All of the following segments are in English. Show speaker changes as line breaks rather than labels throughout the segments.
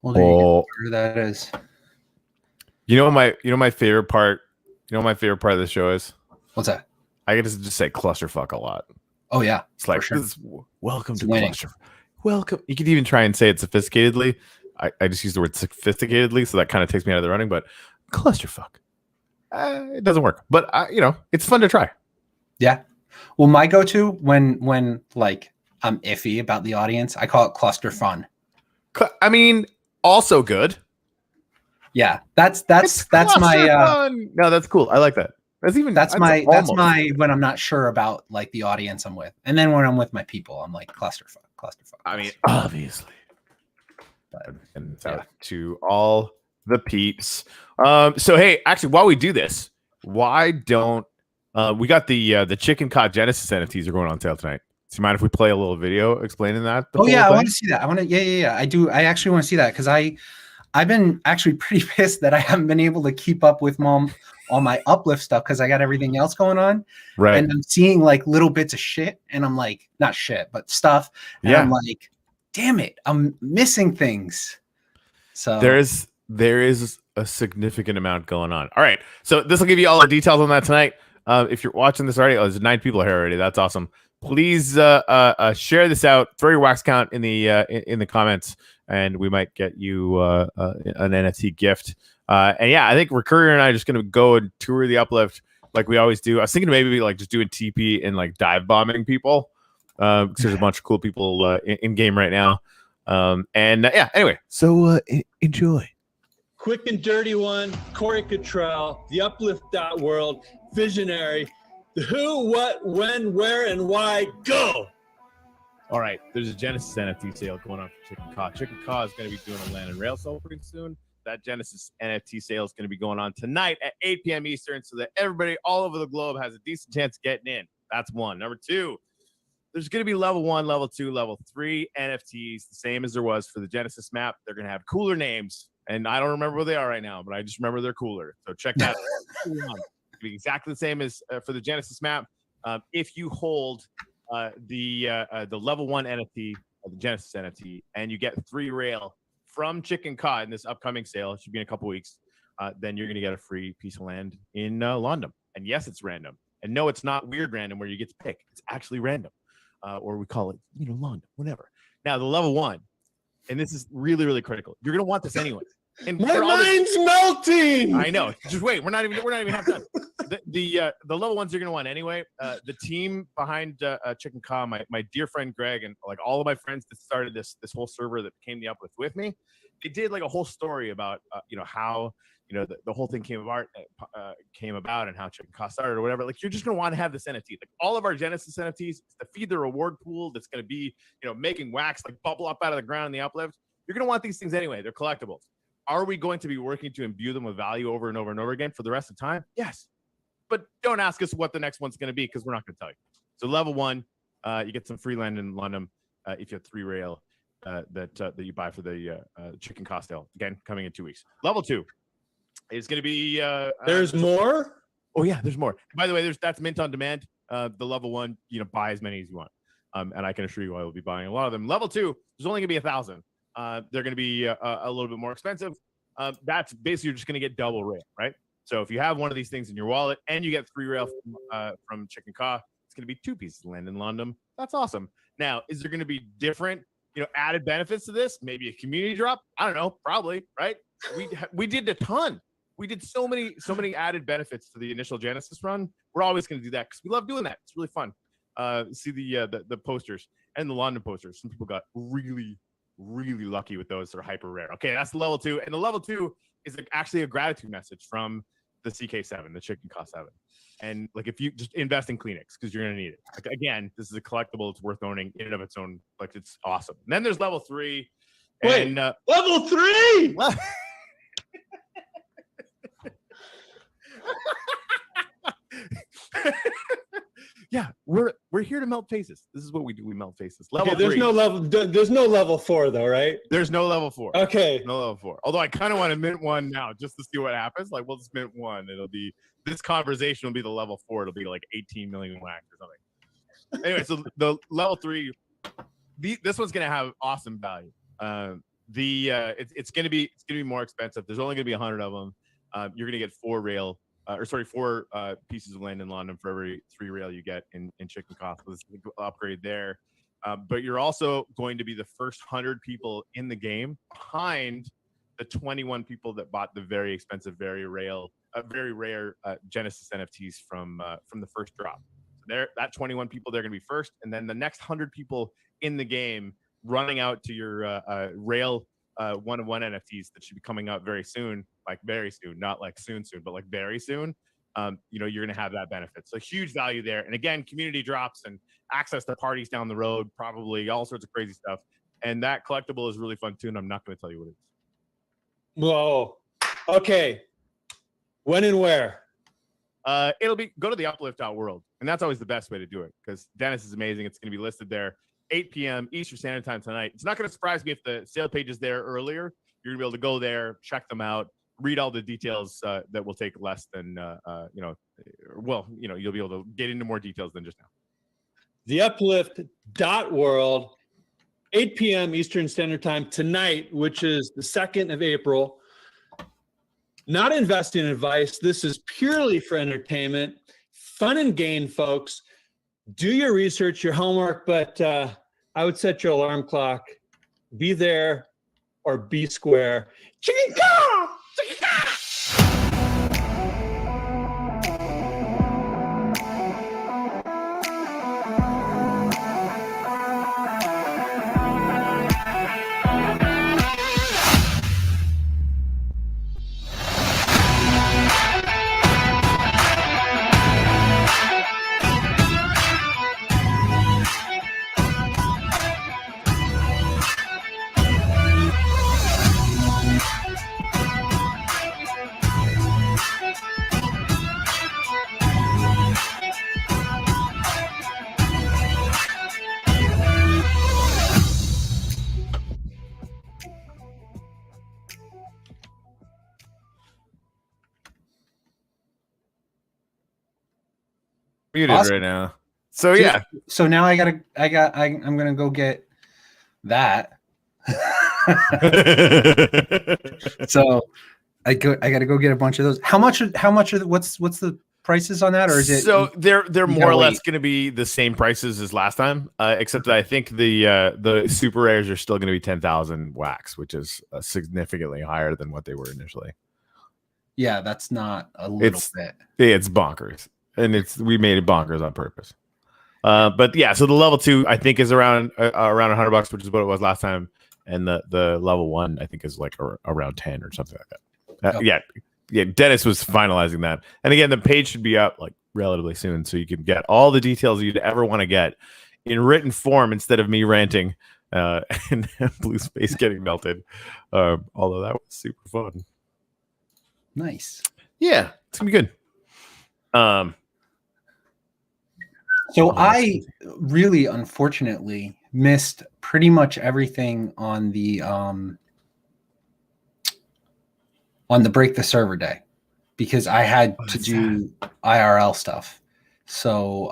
Well, there you go. Whatever that is.
My favorite part. You know what my favorite part of the show is?
What's that?
I get to just say clusterfuck a lot.
Oh yeah,
it's like
sure.
Welcome to cluster. Welcome. You could even try and say it sophisticatedly. I just use the word sophisticatedly, so that kind of takes me out of the running. But clusterfuck, it doesn't work. But it's fun to try.
Yeah. Well, my go-to when like I'm iffy about the audience, I call it cluster fun.
I mean, also good.
Yeah, that's my
fun. No, that's cool. I like that. That's my
when I'm not sure about like the audience I'm with, and then when I'm with my people, I'm like clusterfuck.
I mean, obviously. And to all the peeps. So hey, actually, while we do this, why don't we got the Chicken Cod Genesis NFTs are going on sale tonight? Do you mind if we play a little video explaining that?
Oh yeah, I want to see that. I want to. Yeah. I do. I actually want to see that because I've been actually pretty pissed that I haven't been able to keep up with all my Uplift stuff because I got everything else going on.
Right.
And I'm seeing like little bits of shit, and I'm like, not shit, but stuff. And I'm like, damn it, I'm missing things. So
there is a significant amount going on. All right. So this will give you all the details on that tonight. If you're watching this already, there's 9 people here already. That's awesome. Please share this out. Throw your wax count in the comments, and we might get you an NFT gift. And yeah, I think Recurrier and I are just gonna go and tour the Uplift like we always do. I was thinking maybe like just doing TP and like dive bombing people. Because there's a bunch of cool people in game right now. Anyway, so enjoy.
Quick and dirty one, Corey Cottrell, the Uplift.World, visionary. The who, what, when, where, and why, go!
All right, there's a Genesis NFT sale going on for Chicken Caw. Chicken Caw is going to be doing a land and rail sale pretty soon. That Genesis NFT sale is going to be going on tonight at 8 p.m. Eastern so that everybody all over the globe has a decent chance of getting in. That's one. Number 2, there's going to be level 1, level 2, level 3 NFTs, the same as there was for the Genesis map. They're going to have cooler names, and I don't remember what they are right now, but I just remember they're cooler. So check that out. Be exactly the same as for the Genesis map. If you hold the level 1 NFT of the Genesis NFT, and you get 3 rail from Chicken Caw in this upcoming sale, it should be in a couple weeks, then you're going to get a free piece of land in London. And yes, it's random. And no, it's not weird random where you get to pick. It's actually random. Or we call it, London, whatever. Now, the level 1, and this is really, really critical. You're going to want this anyway. And
my mind's melting.
I know. Just wait. We're not even half done. The level 1s you're going to want anyway. The team behind Chicken Caw, my dear friend Greg, and like all of my friends that started this whole server that became the Uplift with me, they did like a whole story about how the whole thing came about and how Chicken Caw started or whatever. Like, you're just going to want to have this NFT. Like, all of our Genesis NFTs to feed the reward pool that's going to be, making wax like bubble up out of the ground in the Uplift. You're going to want these things anyway. They're collectibles. Are we going to be working to imbue them with value over and over and over again for the rest of the time? Yes. But don't ask us what the next one's going to be because we're not going to tell you. So level 1, you get some free land in London if you have 3 rail that you buy for the Chicken Caw sale. Again, coming in 2 weeks. Level 2 is going to be...
there's more?
Oh, yeah, there's more. By the way, that's mint on demand. The level 1, buy as many as you want. And I can assure you I will be buying a lot of them. Level 2, there's only going to be 1,000. They're going to be a little bit more expensive. That's basically, you're just going to get double rail, right? So if you have one of these things in your wallet and you get 3 rail from Chicken Caw, it's going to be 2 pieces of land in London. That's awesome. Now, is there going to be different, added benefits to this? Maybe a community drop? I don't know. Probably, right? We did a ton. We did so many added benefits to the initial Genesis run. We're always going to do that because we love doing that. It's really fun. See the posters and the London posters. Some people got really lucky with those. They're hyper rare. Okay, that's the level 2. And the level 2 is actually a gratitude message from the CK7, the Chicken Caw 7. And like, if you just invest in Kleenex because you're going to need it. Like, again, this is a collectible. It's worth owning in and of its own. Like, it's awesome. And then there's level 3.
Wait, level 3?
Yeah, we're here to melt faces. This is what we do. We melt faces. Level
there's
3.
There's no level 4 though, right?
There's no level 4.
Okay.
No level 4. Although I kind of want to mint one now just to see what happens. Like, we'll just mint one. It'll be, this conversation will be the level 4. It'll be like 18 million wax or something. Anyway, so the level 3, this one's gonna have awesome value. it's gonna be more expensive. There's only gonna be 100 of them. You're gonna get 4 pieces of land in London for every 3 rail you get in Chicken Cost. So this is an upgrade there. But you're also going to be the first 100 people in the game behind the 21 people that bought the very expensive, very rare Genesis NFTs from the first drop. So that 21 people, they're going to be first, and then the next 100 people in the game running out to your rail one-of-one NFTs that should be coming out very soon, like very soon, not like soon, but like very soon. You're going to have that benefit. So huge value there. And again, community drops and access to parties down the road, probably all sorts of crazy stuff. And that collectible is really fun too. And I'm not going to tell you what it is.
Whoa. Okay. When and where?
It'll be go to the Uplift.World. And that's always the best way to do it because Dennis is amazing. It's going to be listed there 8 p.m. Eastern Standard Time tonight. It's not going to surprise me if the sale page is there earlier. You're going to be able to go there, check them out, read all the details that will take less than, you'll be able to get into more details than just now.
The Uplift.World, 8 p.m. Eastern Standard Time tonight, which is the 2nd of April. Not investing advice. This is purely for entertainment, fun and gain, folks. Do your research, your homework, but I would set your alarm clock. Be there or be square. Chicka!
Muted
Awesome.
right now. So yeah.
So now I'm gonna go get that. So I gotta go get a bunch of those. How much what's the prices on that, or is it?
So they're more or less
wait?
going to be the same prices as last time, except that I think the super rares are still going to be 10,000 wax, which is significantly higher than what they were initially.
Yeah, that's not a little bit.
It's bonkers, and we made it bonkers on purpose. But yeah, so the level 2 I think is around $100, which is what it was last time, and the level 1 I think is like around 10 or something like that.
Okay.
Yeah, Dennis was finalizing that. And again, the page should be up like relatively soon, so you can get all the details you'd ever want to get in written form instead of me ranting and blue space getting melted. Although that was super fun.
Nice.
Yeah, it's gonna be good.
So I really, unfortunately, missed pretty much everything on the break the server day because I had to do IRL stuff. So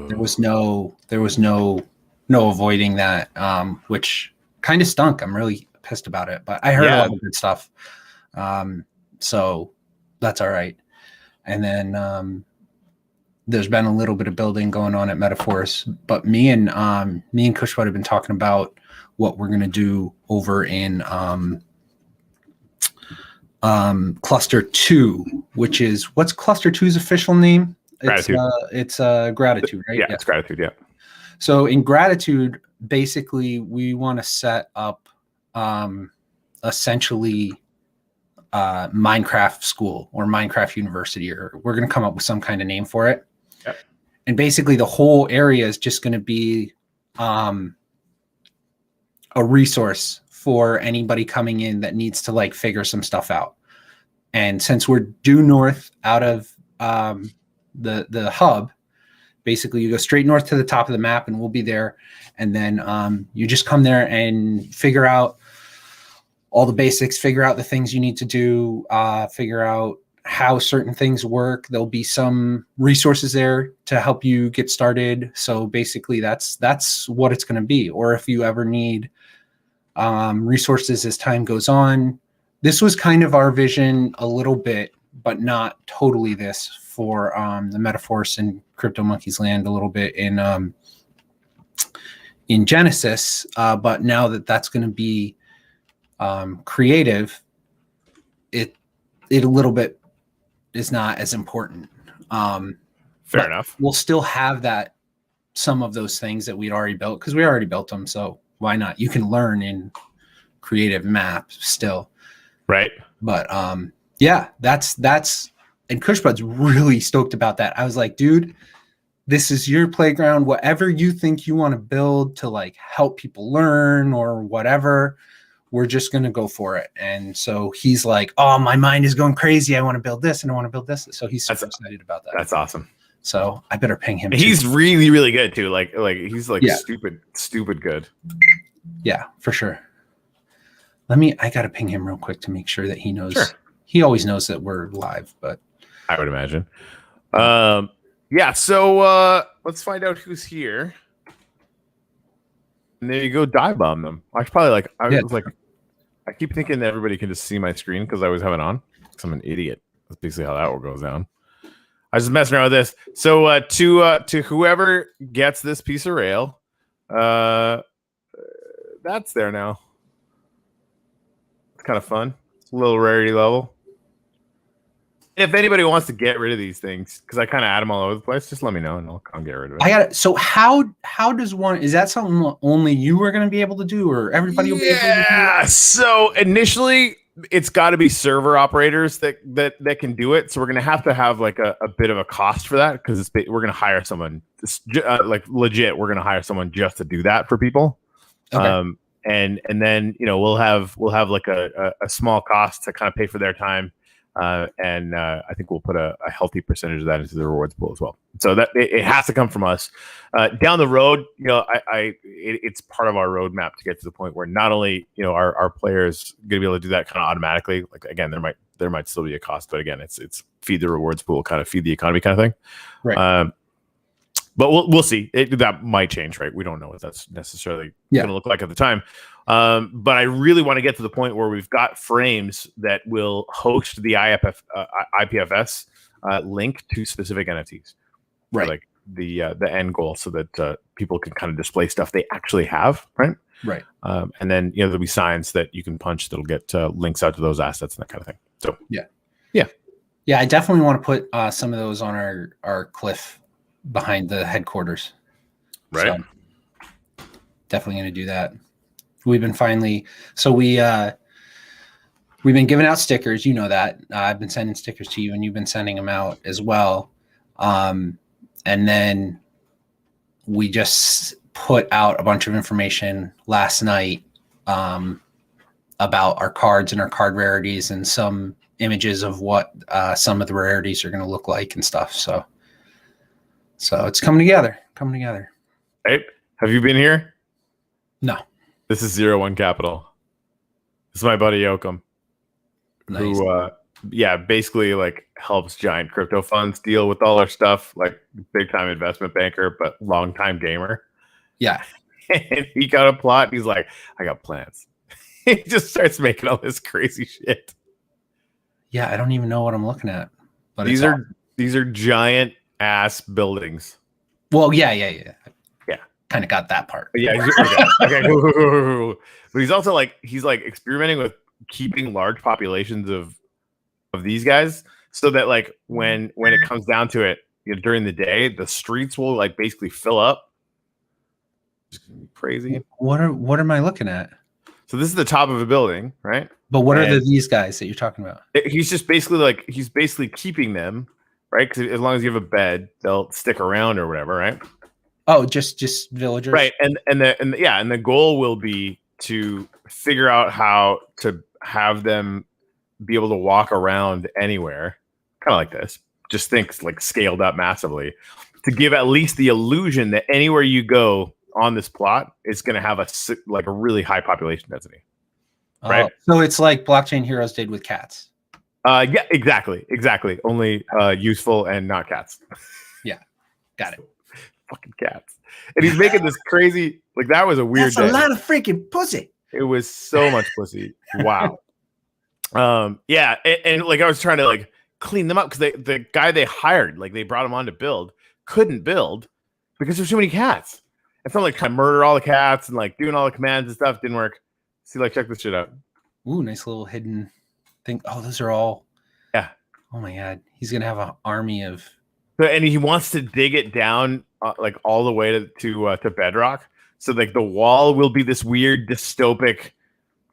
there was no avoiding that, which kind of stunk. I'm really pissed about it, but I heard a lot of good stuff. So that's all right. And then there's been a little bit of building going on at Metaphors, but me and Kushbud have been talking about what we're going to do over in Cluster 2, which is what's Cluster 2's official name?
Gratitude.
It's Gratitude, right?
Yeah, it's Gratitude. Yeah.
So in Gratitude, basically, we want to set up essentially Minecraft school or Minecraft University, or we're going to come up with some kind of name for it.
Yep.
And basically, the whole area is just going to be a resource for anybody coming in that needs to like figure some stuff out. And since we're due north out of the hub, basically you go straight north to the top of the map and we'll be there. And then you just come there and figure out all the basics, figure out the things you need to do, figure out how certain things work. There'll be some resources there to help you get started. So basically that's what it's going to be. Or if you ever need resources as time goes on. This was kind of our vision a little bit, but not totally this for the Metaforce and Crypto Monkeys Land a little bit in Genesis. But now that that's going to be creative, it a little bit is not as important.
Fair enough.
We'll still have that, some of those things that we'd already built, because we already built them. So why not? You can learn in creative maps still.
Right.
But yeah, that's and Cushbud's really stoked about that. I was like, dude, this is your playground. Whatever you think you want to build to like help people learn or whatever, we're just going to go for it. And so he's like, oh, my mind is going crazy. I want to build this and I want to build this. So he's super excited about that.
That's awesome.
So I better ping him.
He's really, really good too. Like he's like stupid good.
Yeah, for sure. I got to ping him real quick to make sure that he knows.
Sure.
He always knows that we're live, but
I would imagine. Yeah. So let's find out who's here. And there you go. Dive bomb them. I should probably I keep thinking that everybody can just see my screen because I always have it on. Because I'm an idiot. That's basically how that goes down. I was just messing around with this. So to whoever gets this piece of rail, that's there now. It's kind of fun. It's a little rarity level. If anybody wants to get rid of these things, because I kind of add them all over the place, just let me know and I'll come get rid of it.
I got it. So how does one? Is that something only you are going to be able to do, or everybody will be able to do?
Yeah. So initially, it's got to be server operators that can do it. So we're going to have like a bit of a cost for that, because we're going to hire someone like legit. We're going to hire someone just to do that for people.
Okay.
And then we'll have like a small cost to kind of pay for their time. And I think we'll put a healthy percentage of that into the rewards pool as well. So that it has to come from us. Down the road, it's part of our roadmap to get to the point where not only our players going to be able to do that kind of automatically. Like again, there might still be a cost, but again, it's feed the rewards pool, kind of feed the economy kind of thing.
Right.
But we'll see. That might change, right? We don't know what that's necessarily going to look like at the time. But I really want to get to the point where we've got frames that will host the IPFS link to specific NFTs.
Right.
Like the end goal, so that people can kind of display stuff they actually have, right?
Right.
And then there'll be signs that you can punch that'll get links out to those assets and that kind of thing. So
yeah, I definitely want to put some of those on our cliff behind the headquarters.
Right.
So definitely going to do that. We've been we've been giving out stickers. You know that. I've been sending stickers to you, and you've been sending them out as well. And then we just put out a bunch of information last night about our cards and our card rarities, and some images of what some of the rarities are going to look like and stuff. So it's coming together.
Hey, have you been here?
No.
This is 01 Capital. This is my buddy Yoakum,
Nice.
who basically like helps giant crypto funds deal with all our stuff, like big time investment banker, but long time gamer.
Yeah.
And he got a plot. He's like, I got plans. He just starts making all this crazy shit.
Yeah, I don't even know what I'm looking at. But
these are giant ass buildings.
Well, yeah. Kind of got that part.
Yeah. Okay. Cool. But he's also he's experimenting with keeping large populations of these guys, so that like when it comes down to it, during the day, the streets will like basically fill up. It's gonna be crazy.
What am I looking at?
So this is the top of a building, right?
But what are these guys that you're talking about?
He's just basically keeping them, right? Because as long as you have a bed, they'll stick around or whatever, right?
Oh, just villagers,
right? And the goal will be to figure out how to have them be able to walk around anywhere, kind of like this. Just think like scaled up massively, to give at least the illusion that anywhere you go on this plot is going to have a really high population density, right?
So it's like Blockchain Heroes did with cats.
Yeah, exactly. Only useful and not cats.
Yeah, got it.
Fucking cats. And he's making this crazy, like that was a weird.
That's a lot of freaking pussy.
It was so much pussy. Wow. Yeah, and like I was trying to like clean them up because the guy they hired, like they brought him on to build, couldn't build because there's too many cats. It's not like trying to murder all the cats and like doing all the commands and stuff didn't work. See, like check this shit out.
Ooh, nice little hidden thing. Oh, those are all.
Yeah.
Oh my god, he's gonna have an army of.
So, and he wants to dig it down like all the way to bedrock. So like the wall will be this weird dystopic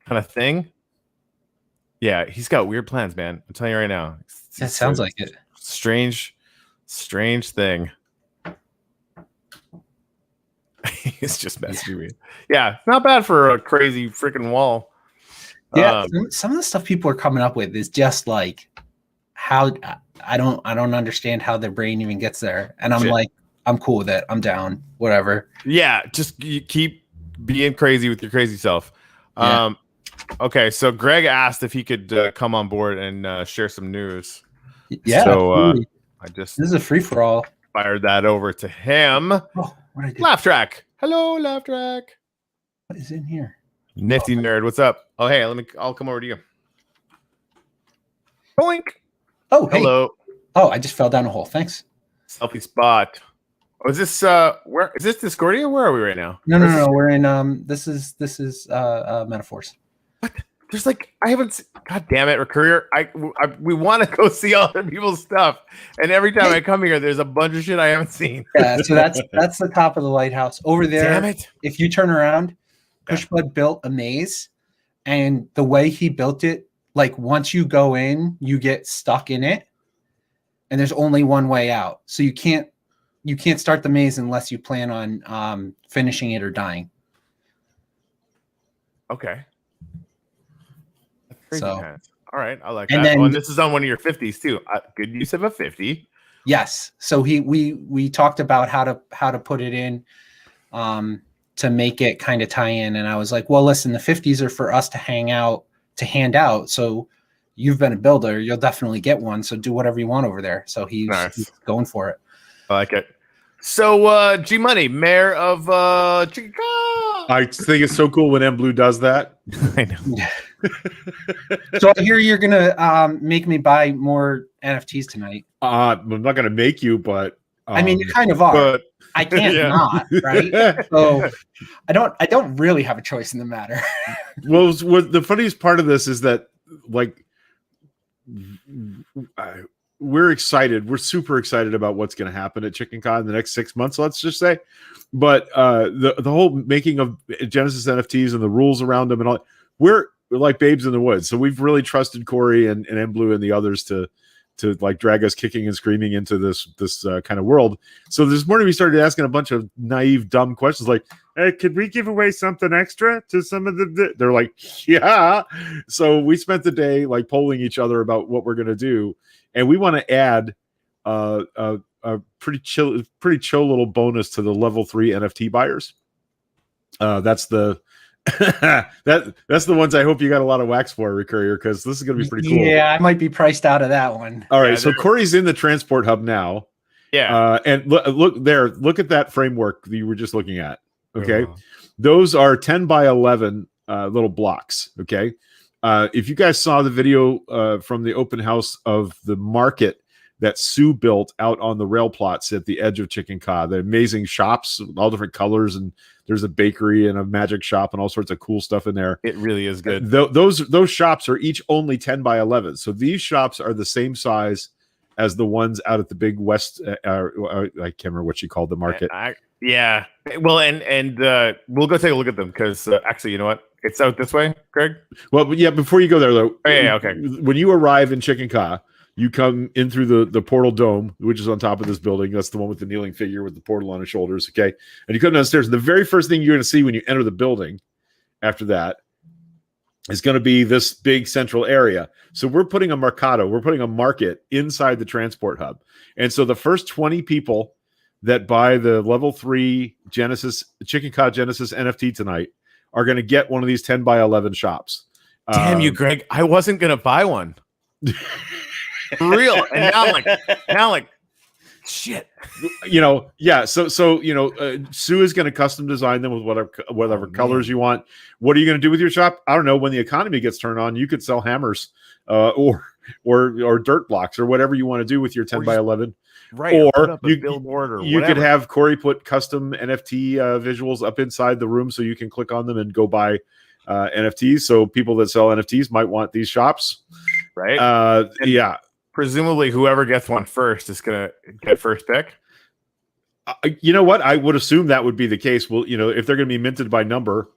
kind of thing. Yeah, he's got weird plans, man. I'm telling you right now.
That sounds like it.
Strange thing. He's just messaging me. Yeah, it's not bad for a crazy freaking wall.
Yeah, some of the stuff people are coming up with is just like how I don't understand how their brain even gets there. And I'm like, I'm cool with it. I'm down. Whatever.
Yeah, just you keep being crazy with your crazy self.
Yeah.
Okay, so Greg asked if he could come on board and share some news.
Yeah.
So this
is a free for all.
Fired that over to him.
Oh, what I did.
Laugh track. Hello, Laugh track.
What is in here?
Nifty nerd. What's up? Oh, hey, I'll come over to you. Boink.
Oh, hey.
Hello.
Oh, I just fell down a hole. Thanks.
Selfie spot. Oh, is this where is this Discordia? Where are we right now?
No. We're in this is Metaphors.
What? There's like I haven't seen, God damn it, Recurrier. We want to go see other people's stuff. And every time I come here, there's a bunch of shit I haven't seen.
Yeah, so that's the top of the lighthouse. Over there,
Damn it.
If you turn around, Pushbud built a maze, and the way he built it, like once you go in, you get stuck in it, and there's only one way out. So you can't start the maze unless you plan on finishing it or dying.
Okay. That's crazy,
So,
man. All right, I like
and
that.
then-
And this is on one of your 50s too. Good use of a 50.
Yes. So we talked about how to put it in to make it kind of tie in. And I was like, well, listen, the 50s are for us to hand out. So you've been a builder, you'll definitely get one. So do whatever you want over there. So he's going for it.
I like it. So G Money, mayor of Chicago.
I think it's so cool when M Blue does that.
I know.
So I hear you're gonna make me buy more NFTs tonight.
I'm not gonna make you, but
I mean, you kind of are.
But
I can't not, right? So I don't really have a choice in the matter.
well, the funniest part of this is that like we're excited. We're super excited about what's going to happen at ChickenCon in the next 6 months, let's just say. But the whole making of Genesis NFTs and the rules around them and all, we're like babes in the woods. So we've really trusted Corey and M Blue and the others to like drag us kicking and screaming into this kind of world. So this morning we started asking a bunch of naive, dumb questions like, hey, could we give away something extra to some of the they're like, yeah. So we spent the day like polling each other about what we're going to do. And we want to add a pretty chill little bonus to the level 3 NFT buyers. That's the that's the ones I hope you got a lot of wax for, Recurrier, because this is going to be pretty cool.
Yeah, I might be priced out of that one.
All right,
Yeah,
so Corey's in the transport hub now.
Yeah.
And look there. Look at that framework that you were just looking at. Okay,
Oh.
those are 10 by 11 little blocks. Okay. If you guys saw the video from the open house of the market that Sue built out on the rail plots at the edge of ChickenCon, the amazing shops, all different colors, and there's a bakery and a magic shop and all sorts of cool stuff in there.
It really is good.
Those shops are each only 10 by 11. So these shops are the same size as the ones out at the big West. I can't remember what she called the market.
Yeah. Well, and we'll go take a look at them because actually, you know what? It's out this way, Greg.
Well, but yeah, before you go there, though.
Oh, yeah, okay.
When you arrive in ChickenCon, you come in through the portal dome, which is on top of this building. That's the one with the kneeling figure with the portal on his shoulders. Okay. And you come downstairs. And the very first thing you're going to see when you enter the building after that is going to be this big central area. So we're putting a mercado, we're putting a market inside the transport hub. And so the first 20 people that buy the level 3 ChickenCon Genesis NFT tonight are going to get one of these 10 by 11 shops.
Damn you, Greg. I wasn't going to buy one. For real. And now I'm like, Shit.
Yeah. So Sue is going to custom design them with whatever colors you want. What are you going to do with your shop? I don't know. When the economy gets turned on, you could sell hammers, or dirt blocks or whatever you want to do with your 10 by 11.
Right.
Or
put up a billboard or
you
whatever.
could have Corey put custom NFT visuals up inside the room so you can click on them and go buy NFTs. So people that sell NFTs might want these shops.
Right.
Yeah.
Presumably whoever gets one first is going to get first pick.
You know what? I would assume that would be the case. Well, if they're going to be minted by number,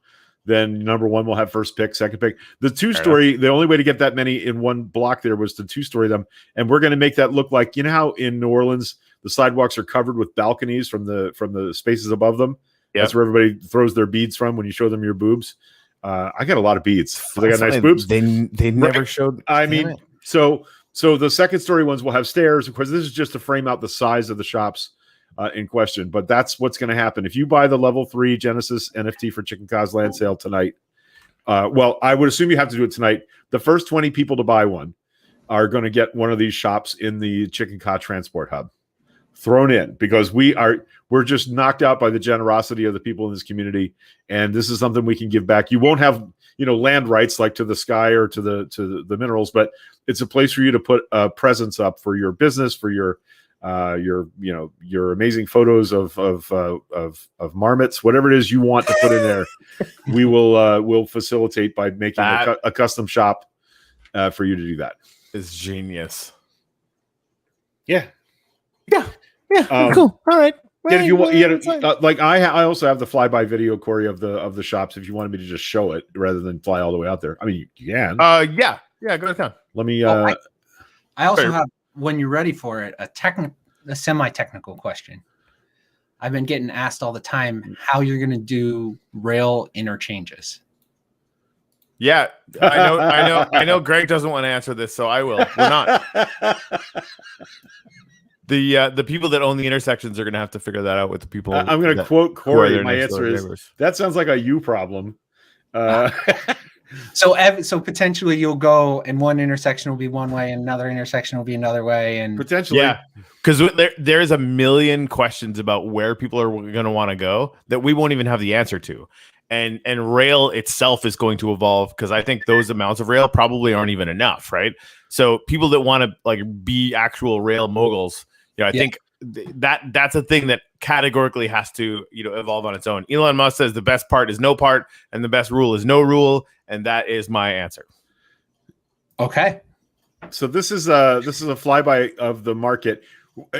then number one will have first pick, second pick. The two-story, the only way to get that many in one block there was to two-story them. And we're going to make that look like, how in New Orleans, the sidewalks are covered with balconies from the spaces above them. Yep. That's where everybody throws their beads from when you show them your boobs. I got a lot of beads. So they got nice boobs.
They never showed.
I mean, so the second story ones will have stairs. Of course, this is just to frame out the size of the shops in question, but that's what's going to happen if you buy the level 3 Genesis NFT for Chicken Cause land sale tonight. Well, I would assume you have to do it tonight. The first 20 people to buy one are going to get one of these shops in the Chicken Cause transport hub thrown in, because we're just knocked out by the generosity of the people in this community, and this is something we can give back. You won't have land rights like to the sky or to the minerals, but it's a place for you to put a presence up for your business, for your amazing photos of marmots, whatever it is you want to put in there. We'll facilitate by making a custom shop for you to do that.
It's genius.
Yeah.
Cool. All right.
If you want, I also have the flyby video, Corey, of the shops. If you wanted me to just show it rather than fly all the way out there, I mean, you can.
Yeah. Go to town.
Let me.
I also have, when you're ready for it, a semi-technical question. I've been getting asked all the time how you're going to do rail interchanges.
Yeah, I know. Greg doesn't want to answer this, so I will. We're not. The people that own the intersections are going to have to figure that out with the people.
I'm going to quote Corey. My answer is, that sounds like a you problem.
So potentially you'll go and one intersection will be one way and another intersection will be another way, and
potentially,
yeah, because there's a million questions about where people are going to want to go that we won't even have the answer to, and rail itself is going to evolve, because I think those amounts of rail probably aren't even enough, right? So people that want to be actual rail moguls, I think that's a thing that categorically has to evolve on its own. Elon Musk says the best part is no part and the best rule is no rule, and that is my answer.
Okay,
so this is a flyby of the market.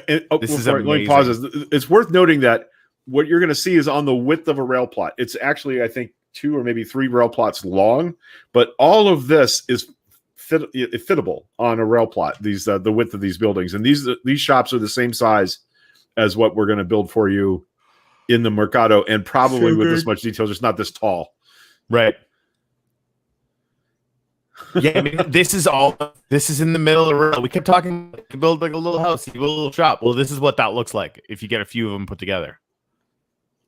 This is amazing.
Let me pause this. It's worth noting that what you're going to see is on the width of a rail plot. It's actually, I think, 2 or maybe 3 rail plots long, but all of this is fittable on a rail plot. These the width of these buildings, and these shops are the same size as what we're going to build for you in the Mercado, and probably with this much detail, just not this tall.
Right. Yeah, I mean, this is in the middle of the road. We kept talking, you build like a little house, you build a little shop. Well, this is what that looks like if you get a few of them put together.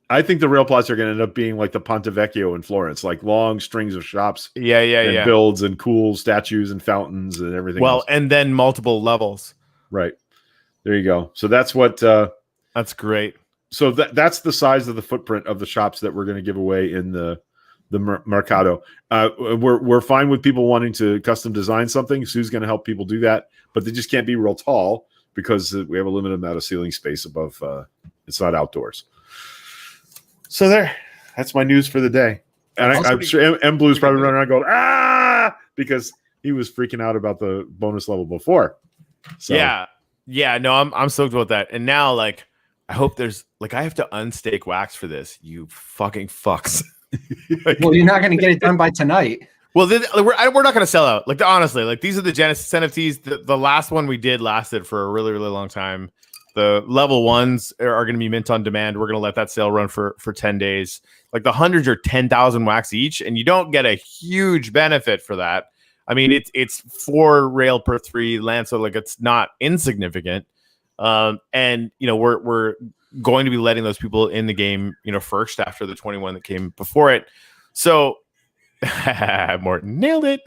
I think the rail plots are going to end up being like the Ponte Vecchio in Florence, like long strings of shops.
Yeah.
Builds and cool statues and fountains and everything.
Well,
else.
And then multiple levels.
Right. There you go. So that's what.
That's great.
So that's the size of the footprint of the shops that we're going to give away in the Mercado. We're fine with people wanting to custom design something. Sue's going to help people do that, but they just can't be real tall because we have a limited amount of ceiling space above. It's not outdoors. So that's my news for the day. And I'm sure M Blue's probably running around going, because he was freaking out about the bonus level before. So.
Yeah. No, I'm stoked about that. And now, I hope there's I have to unstake wax for this. You fucking fucks.
Well, you're not going to get it done by tonight.
Well, we're not going to sell out. Honestly, these are the Genesis NFTs. The last one we did lasted for a really, really long time. The level 1s are going to be mint on demand. We're going to let that sale run for 10 days. The 100s are 10,000 wax each, and you don't get a huge benefit for that. I mean, it's 4 rail per 3 land, so it's not insignificant. And we're going to be letting those people in the game, first after the 21 that came before it. So Morton nailed it.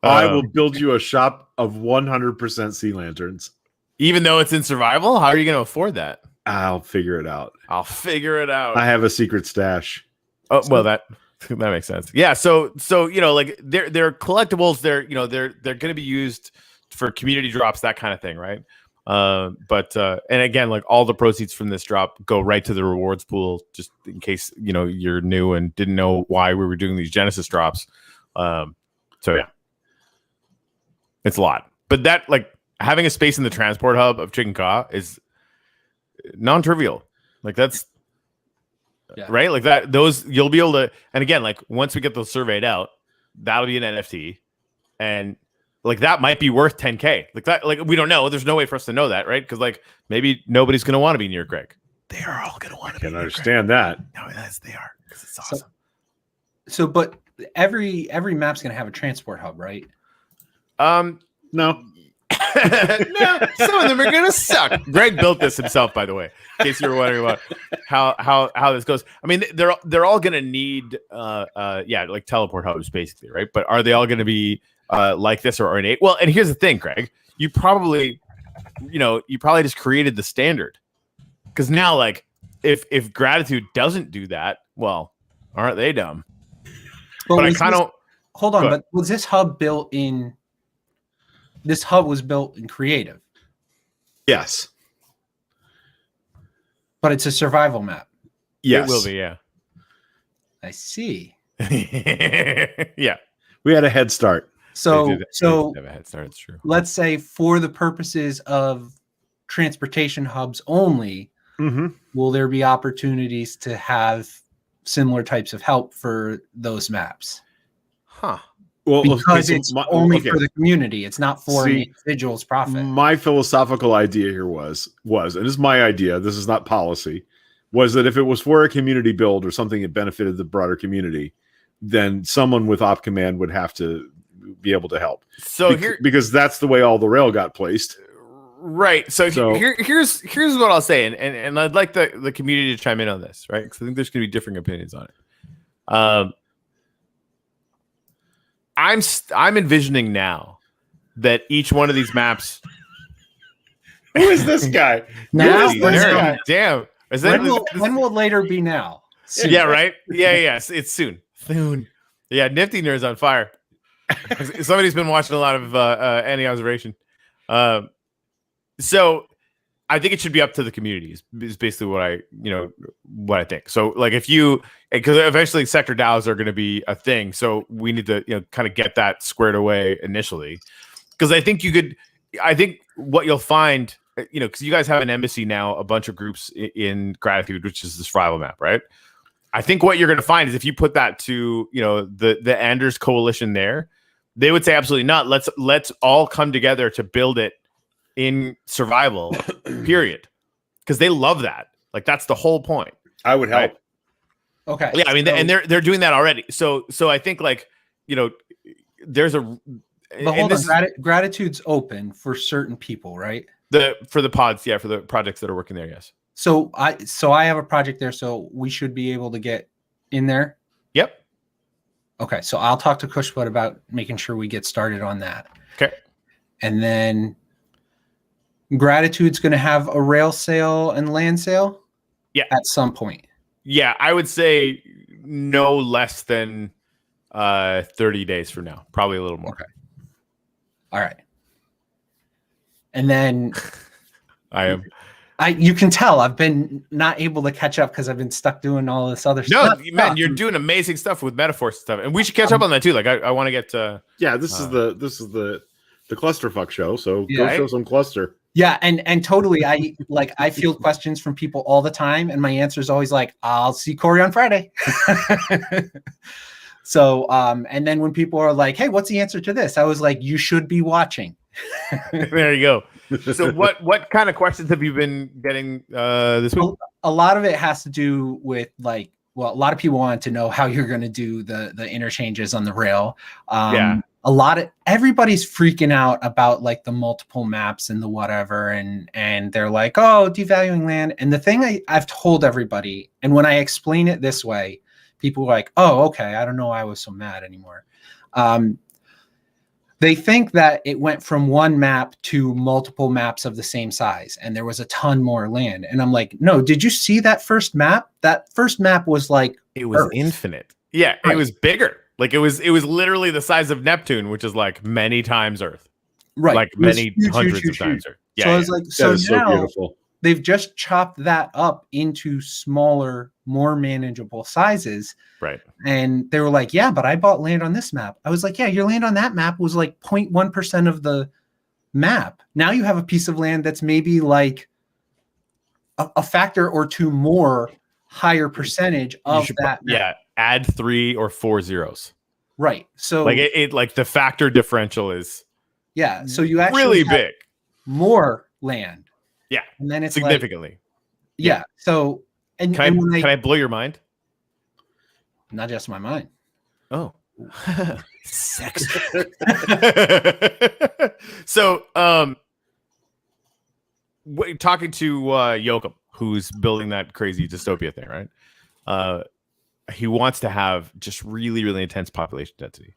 I will build you a shop of 100% sea lanterns.
Even though it's in survival, how are you going to afford that?
I'll figure it out.
I'll figure it out.
I have a secret stash.
Oh, well, that makes sense. Yeah. So like they're collectibles. They're going to be used for community drops, that kind of thing, right? But and again, like all the proceeds from this drop go right to the rewards pool, just in case you're new and didn't know why we were doing these Genesis drops. So yeah, it's a lot. But that, like, having a space in the transport hub of Chicken Ka is non-trivial. Like that's right. Like that, those you'll be able to. And again, like once we get those surveyed out, that'll be an NFT, and like that might be worth 10K. Like that, like we don't know. There's no way for us to know that, right? Because like maybe nobody's going to want to be near Greg. They are all going to want to be near
understand
Greg.
that.
No, they are, because it's awesome.
So, but every map's going to have a transport hub, right?
No.
No, some of them are gonna suck. Greg built this himself, by the way, in case you were wondering about how this goes. I mean, they're all gonna need like teleport hubs, basically, right? But are they all gonna be like this or innate? Well, and here's the thing, Greg, you probably just created the standard, because now, like, if gratitude doesn't do that, well, aren't they dumb? But I kind of
hold on. But was this hub built in? This hub was built in creative.
Yes.
But it's a survival map.
Yes.
It will be, yeah.
I see.
Yeah.
We had a head start.
So
have a head start, it's true.
Let's say for the purposes of transportation hubs only, will there be opportunities to have similar types of help for those maps?
Huh.
Well, because it's only for the community. It's not for an individual's profit.
My philosophical idea here was, and this is my idea, this is not policy, was that if it was for a community build or something that benefited the broader community, then someone with op command would have to be able to help.
So
because that's the way all the rail got placed.
Right. So here's what I'll say, and I'd like the community to chime in on this, right? Because I think there's going to be different opinions on it. I'm envisioning now that each one of these maps.
Who is this guy?
Now,
damn. Is
that when will later be now?
Soon. Yeah, right. Yeah. It's soon. Yeah, Nifty Nerd's on fire. Somebody's been watching a lot of anti-observation. So I think it should be up to the communities. Is basically what I think. So like because eventually sector DAOs are going to be a thing, so we need to kind of get that squared away initially. Because I think what you'll find, because you guys have an embassy now, a bunch of groups in Gratitude, which is the survival map, right? I think what you're going to find is if you put that to the Anders coalition there, they would say absolutely not. Let's all come together to build it in survival, period. Because they love that. Like that's the whole point.
I would help.
Right?
Okay.
Yeah, I mean, and they're doing that already. So I think there's a.
But hold on, Gratitude's open for certain people, right?
For the pods, yeah, for the projects that are working there, yes.
So I have a project there, so we should be able to get in there.
Yep.
Okay, so I'll talk to Cushbud about making sure we get started on that.
Okay.
And then Gratitude's going to have a rail sale and land sale.
Yeah.
At some point.
Yeah, I would say no less than 30 days from now. Probably a little more.
Okay. All right. And then you can tell I've been not able to catch up because I've been stuck doing all this other stuff.
No, man, you're doing amazing stuff with metaphors and stuff, and we should catch up on that too. Like, I want to get to.
Yeah, this is the clusterfuck show. So go show some cluster.
Yeah, and totally, I field questions from people all the time, and my answer is always like, "I'll see Corey on Friday." So, and then when people are like, "Hey, what's the answer to this?" I was like, "You should be watching."
There you go. So, what kind of questions have you been getting this week?
A lot of it has to do with a lot of people wanted to know how you're going to do the interchanges on the rail. Everybody's freaking out about like the multiple maps and the whatever, and they're like, oh, devaluing land. And the thing I've told everybody, and when I explain it this way, people are like, oh, okay, I don't know why I was so mad anymore. They think that it went from one map to multiple maps of the same size, and there was a ton more land. And I'm like, no, did you see that first map? That first map was like
it was
Earth.
Infinite. Yeah,
Right.
It was bigger. Like it was literally the size of Neptune, which is like many times Earth.
Right.
Like many hundreds of times Earth. Yeah.
So I was like,
That
so
is so
now
beautiful.
they've just chopped that up into smaller, more manageable sizes.
Right.
And they were like, yeah, but I bought land on this map. I was like, yeah, your land on that map was like 0.1% of the map. Now you have a piece of land that's maybe like a factor or two more higher percentage of that map.
Yeah. Add 3 or 4 zeros.
Right. So
like it like the factor differential is
so you actually
really
have
big.
More land.
Yeah.
And then it's
significantly.
Like, yeah. So and
can I blow your mind?
Not just my mind.
Oh. Sex. So talking to Yoakum, who's building that crazy dystopia thing, right? He wants to have just really, really intense population density.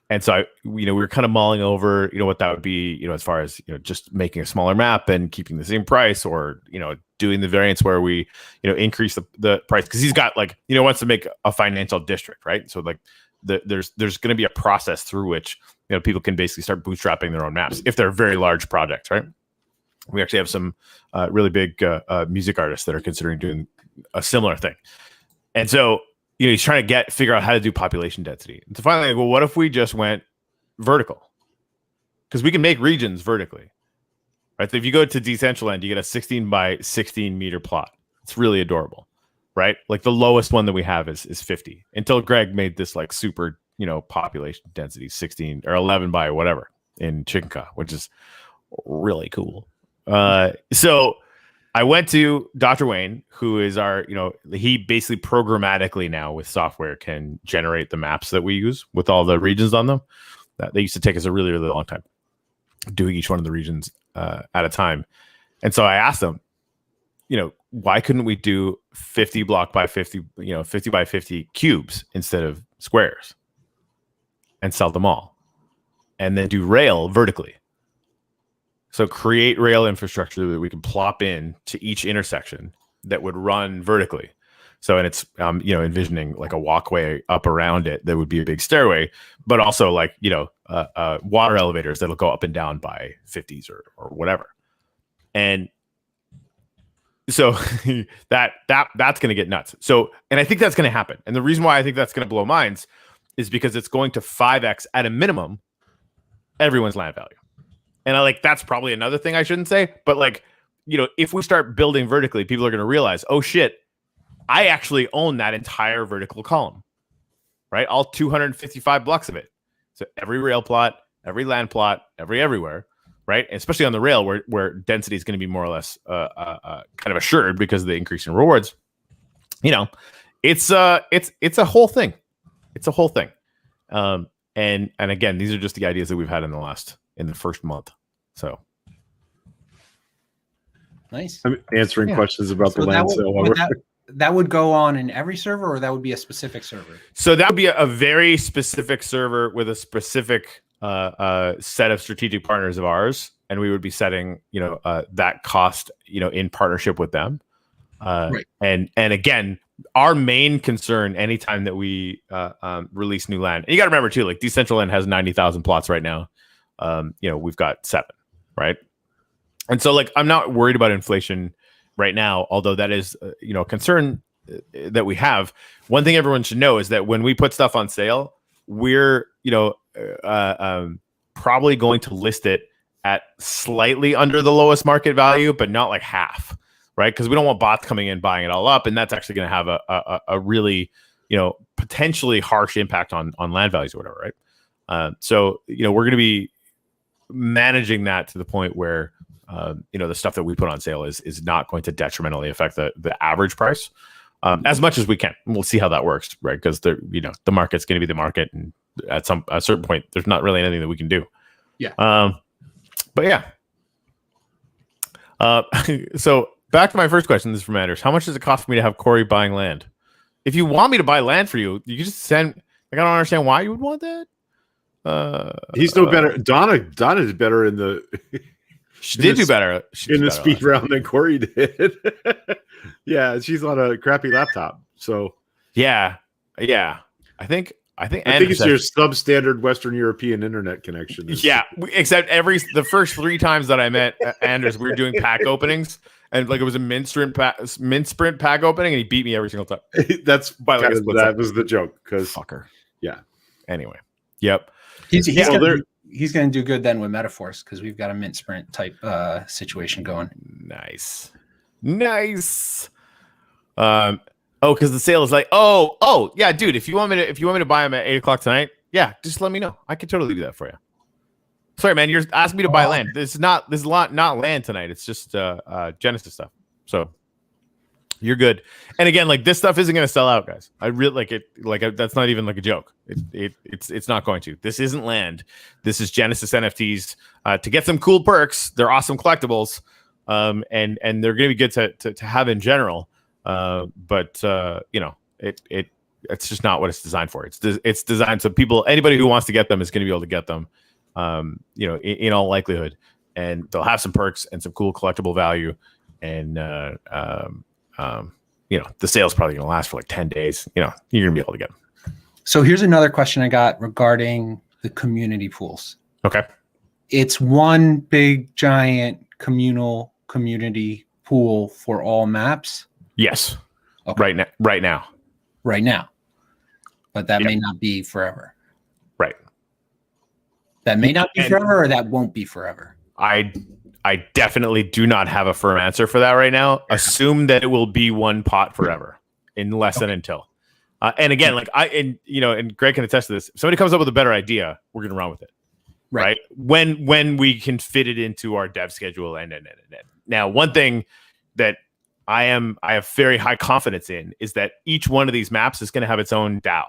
And so we were kind of mulling over, what that would be, as far as, just making a smaller map and keeping the same price, or, doing the variants where we, increase the price. Because he's got wants to make a financial district, right? So there's going to be a process through which, people can basically start bootstrapping their own maps if they're very large projects, right? We actually have some really big music artists that are considering doing a similar thing. And so, he's trying to figure out how to do population density. And so finally, well, what if we just went vertical? Because we can make regions vertically, right? So if you go to Decentraland, you get a 16 by 16 meter plot. It's really adorable, right? Like the lowest one that we have is 50. Until Greg made this like super, population density 16 or 11 by whatever in Chicken, which is really cool. So I went to Dr. Wayne, who is our, he basically programmatically now with software can generate the maps that we use with all the regions on them. They used to take us a really, really long time doing each one of the regions at a time. And so I asked them, why couldn't we do 50 block by 50, 50 by 50 cubes instead of squares and sell them all and then do rail vertically? So create rail infrastructure that we can plop in to each intersection that would run vertically. So, and it's, envisioning like a walkway up around it that would be a big stairway, but also like, water elevators that'll go up and down by 50s or whatever. And so that's going to get nuts. So, and I think that's going to happen. And the reason why I think that's going to blow minds is because it's going to 5x at a minimum everyone's land value. And that's probably another thing I shouldn't say, but if we start building vertically, people are going to realize, oh shit, I actually own that entire vertical column, right? All 255 blocks of it. So every rail plot, every land plot, everywhere, right? And especially on the rail where density is going to be more or less kind of assured because of the increase in rewards. It's a whole thing. It's a whole thing. And again, these are just the ideas that we've had in the first month. So
nice.
I'm answering questions about the land sale.
That would go on in every server, or that would be a specific server?
So that would be a very specific server with a specific set of strategic partners of ours, and we would be setting that cost in partnership with them. Right. And again, our main concern anytime that we release new land, and you got to remember too, like Decentraland has 90,000 plots right now. We've got 7, right? And so I'm not worried about inflation right now, although that is a concern that we have. One thing everyone should know is that when we put stuff on sale, we're probably going to list it at slightly under the lowest market value, but not like half, right? Because we don't want bots coming in buying it all up, and that's actually going to have a really potentially harsh impact on land values or whatever, right? So we're going to be managing that to the point where the stuff that we put on sale is not going to detrimentally affect the average price as much as we can. And we'll see how that works, right? Because the market's going to be the market, and at a certain point, there's not really anything that we can do.
Yeah.
But yeah. So back to my first question. This is from Anders. How much does it cost for me to have Corey buying land? If you want me to buy land for you, you just send. I don't understand why you would want that.
He's no better. Donna's better in the.
She did do better
in the speed round than Corey did. Yeah, she's on a crappy laptop. So
yeah. I think
it's your substandard Western European internet connection.
Yeah, except the first 3 times that I met Anders, we were doing pack openings, and like it was a mint sprint pack opening, and he beat me every single time.
That's that was the joke, because
fucker.
Yeah.
Anyway, yep.
He's going to do good then with Metaforce, because we've got a mint sprint type situation going.
Nice. Because the sale is like, oh yeah, dude. If you want me to buy them at 8:00 tonight, yeah, just let me know. I can totally do that for you. Sorry, man, you're asking me to buy land. This is not land tonight. It's just Genesis stuff. So you're good. And again, like this stuff isn't going to sell out, guys. I really like it. Like that's not even like a joke. It's not going to. This isn't land. This is Genesis NFTs to get some cool perks. They're awesome collectibles, and they're going to be good to have in general. But it's just not what it's designed for. It's designed so anybody who wants to get them is going to be able to get them. In all likelihood, and they'll have some perks and some cool collectible value, and the sale's probably going to last for like 10 days. You're going to be able to get them.
So here's another question I got regarding the community pools.
Okay.
It's one big giant community pool for all maps.
Yes.
Okay.
Right now.
But that may not be forever.
Right.
That may not be forever, or that won't be forever.
I definitely do not have a firm answer for that right now. Assume that it will be one pot forever, unless and until. And again, and Greg can attest to this. If somebody comes up with a better idea, we're going to run with it. Right. When we can fit it into our dev schedule. And now, one thing that I have very high confidence in is that each one of these maps is going to have its own DAO.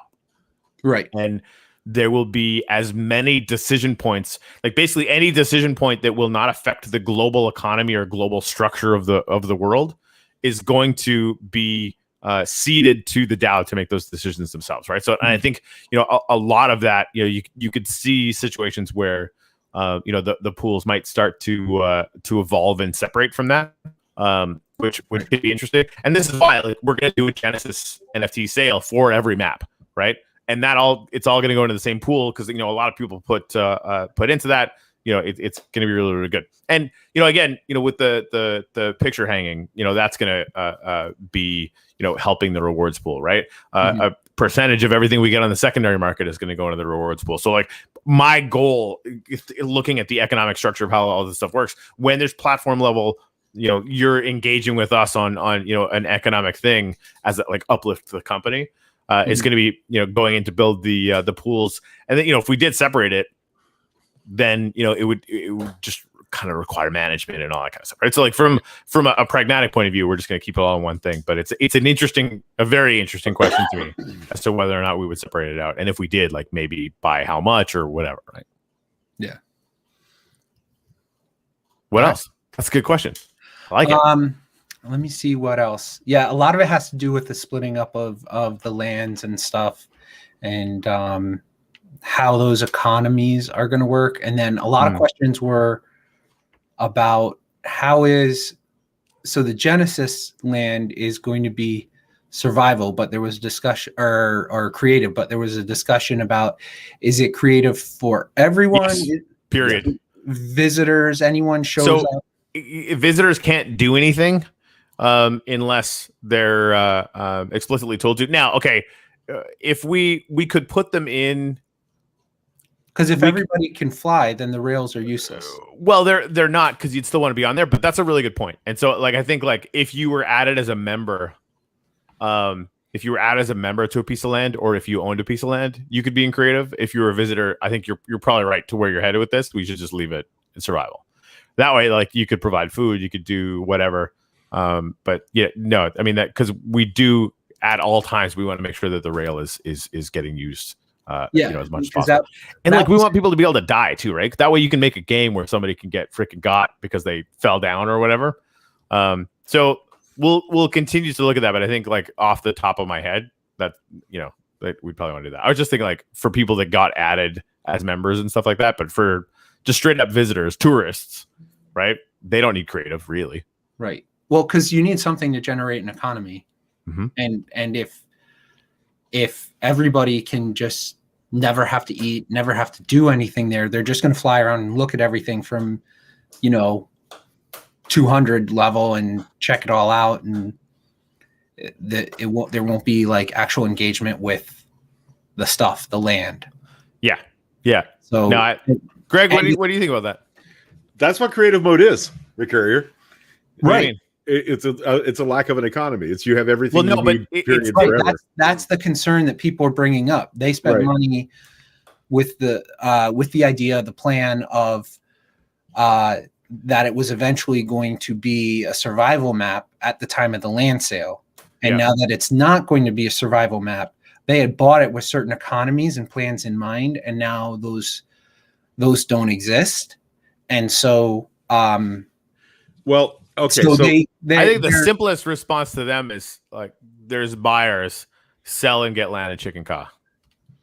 Right.
And there will be as many decision points, like basically any decision point that will not affect the global economy or global structure of the world is going to be seeded to the DAO to make those decisions themselves, right? So, and I think a lot of that, you could see situations where the pools might start to evolve and separate from that, which could be interesting. And this is why we're going to do a Genesis NFT sale for every map, right? And it's all going to go into the same pool, because a lot of people put into that. It's going to be really, really good. And again, with the picture hanging, that's going to be helping the rewards pool, right? A percentage of everything we get on the secondary market is going to go into the rewards pool. So my goal, looking at the economic structure of how all this stuff works, when there's platform level, you're engaging with us on an economic thing as Uplift the company. Is going to be going in to build the pools, and then if we did separate it, then it would just kind of require management and all that kind of stuff, right? So from a pragmatic point of view, we're just going to keep it all in one thing. But it's a very interesting question to me as to whether or not we would separate it out, and if we did, maybe by how much or whatever, right?
Yeah.
What else? That's a good question. I like it.
Let me see what else. Yeah, a lot of it has to do with the splitting up of the lands and stuff, and how those economies are going to work. And then a lot of questions were about so the Genesis land is going to be survival, but there was discussion or creative, but there was a discussion about, is it creative for everyone?
Yes, period.
Visitors, anyone shows up.
Visitors can't do anything unless they're explicitly told to. Now, okay, if we could put them in,
because if everybody can fly, then the rails are useless.
Well, they're not, because you'd still want to be on there. But that's a really good point. And so, I think if you were added as a member, to a piece of land, or if you owned a piece of land, you could be in creative. If you're a visitor, I think you're probably right to where you're headed with this. We should just leave it in survival. That way, you could provide food, you could do whatever. But yeah, no, I mean that, because we do at all times, we want to make sure that the rail is getting used, as much as possible. We want people to be able to die too, right? That way you can make a game where somebody can get freaking got because they fell down or whatever. So we'll continue to look at that, but I think off the top of my head that we'd probably want to do that. I was just thinking for people that got added as members and stuff like that. But for just straight up visitors, tourists, right? They don't need creative, really.
Right. Well, because you need something to generate an economy, and if everybody can just never have to eat, never have to do anything there, they're just going to fly around and look at everything from, 200 level and check it all out, and there won't be like actual engagement with the stuff, the land.
Yeah. So now, Greg, what do you think about that?
That's what creative mode is, Rick Carrier.
Right.
It's a lack of an economy. It's you have everything.
Well, no, but it's
right. That's the concern that people are bringing up. They spent money with the idea, the plan of that it was eventually going to be a survival map at the time of the land sale, and now that it's not going to be a survival map, they had bought it with certain economies and plans in mind, and now those don't exist, and so
well. Okay,
so I think the simplest response to them is like, there's buyers, sell and get land in Chicken Ka.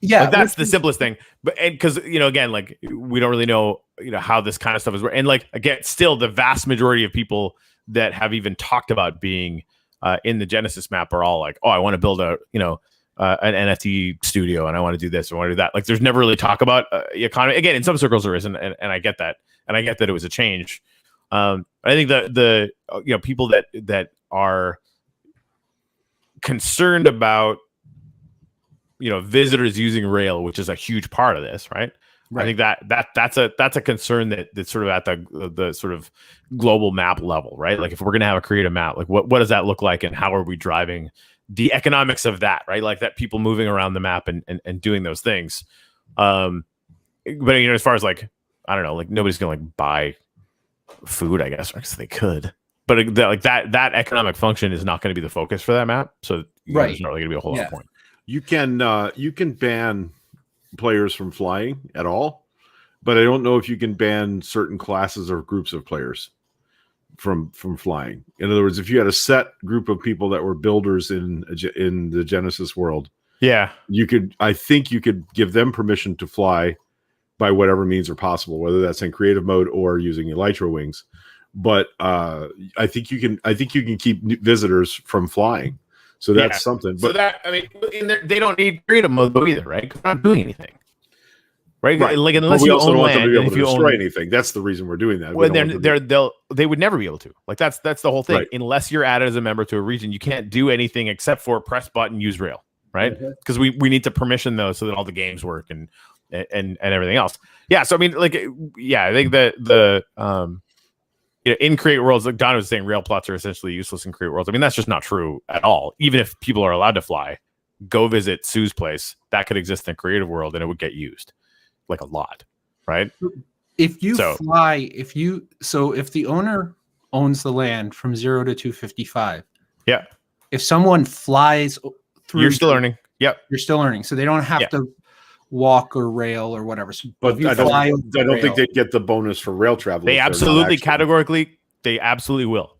Yeah,
like, that's the simplest thing. But because again, like we don't really know how this kind of stuff is, and like again, still the vast majority of people that have even talked about being in the Genesis map are all like, oh, I want to build a an NFT studio and I want to do this or I want to do that. Like, there's never really talk about the economy. Again, in some circles there isn't, and I get that, and I get that it was a change. I think the people that are concerned about visitors using Rail, which is a huge part of this, right? I think that's a concern that's sort of at the sort of global map level, right? Like, if we're gonna have a creative map, like what does that look like, and how are we driving the economics of that, right? Like that people moving around the map and doing those things. But as far as like, I don't know, like nobody's gonna like buy food, I guess, because they could, but that economic function is not going to be the focus for that map. So there's not really going to be a whole lot of point.
You can ban players from flying at all, but I don't know if you can ban certain classes or groups of players from flying. In other words, if you had a set group of people that were builders in the Genesis world, I think you could give them permission to fly by whatever means are possible, whether that's in creative mode or using Elytra wings. But I think you can keep visitors from flying. So that's something. But
they don't need creative mode though either, right? They're not doing anything, right? Like, unless
we
you
also
own
don't want
land,
them to be able to
if you
destroy anything. That's the reason we're doing that.
Well, they would never be able to. Like, that's the whole thing. Right. Unless you're added as a member to a region, you can't do anything except for press button, use Rail, right? Because we need to permission those so that all the games work and everything else. Yeah. So I mean, like, I think that the in create worlds, like Don was saying, rail plots are essentially useless in create worlds. I mean, that's just not true at all. Even if people are allowed to fly, go visit Sue's place. That could exist in a creative world, and it would get used like a lot, right?
If you fly, if the owner owns the land from 0 to 255, if someone flies through,
you're still earning. Yep,
you're still earning, so they don't have to walk or rail or whatever. So
but I don't think they get the bonus for rail travel.
They absolutely, categorically, they absolutely will.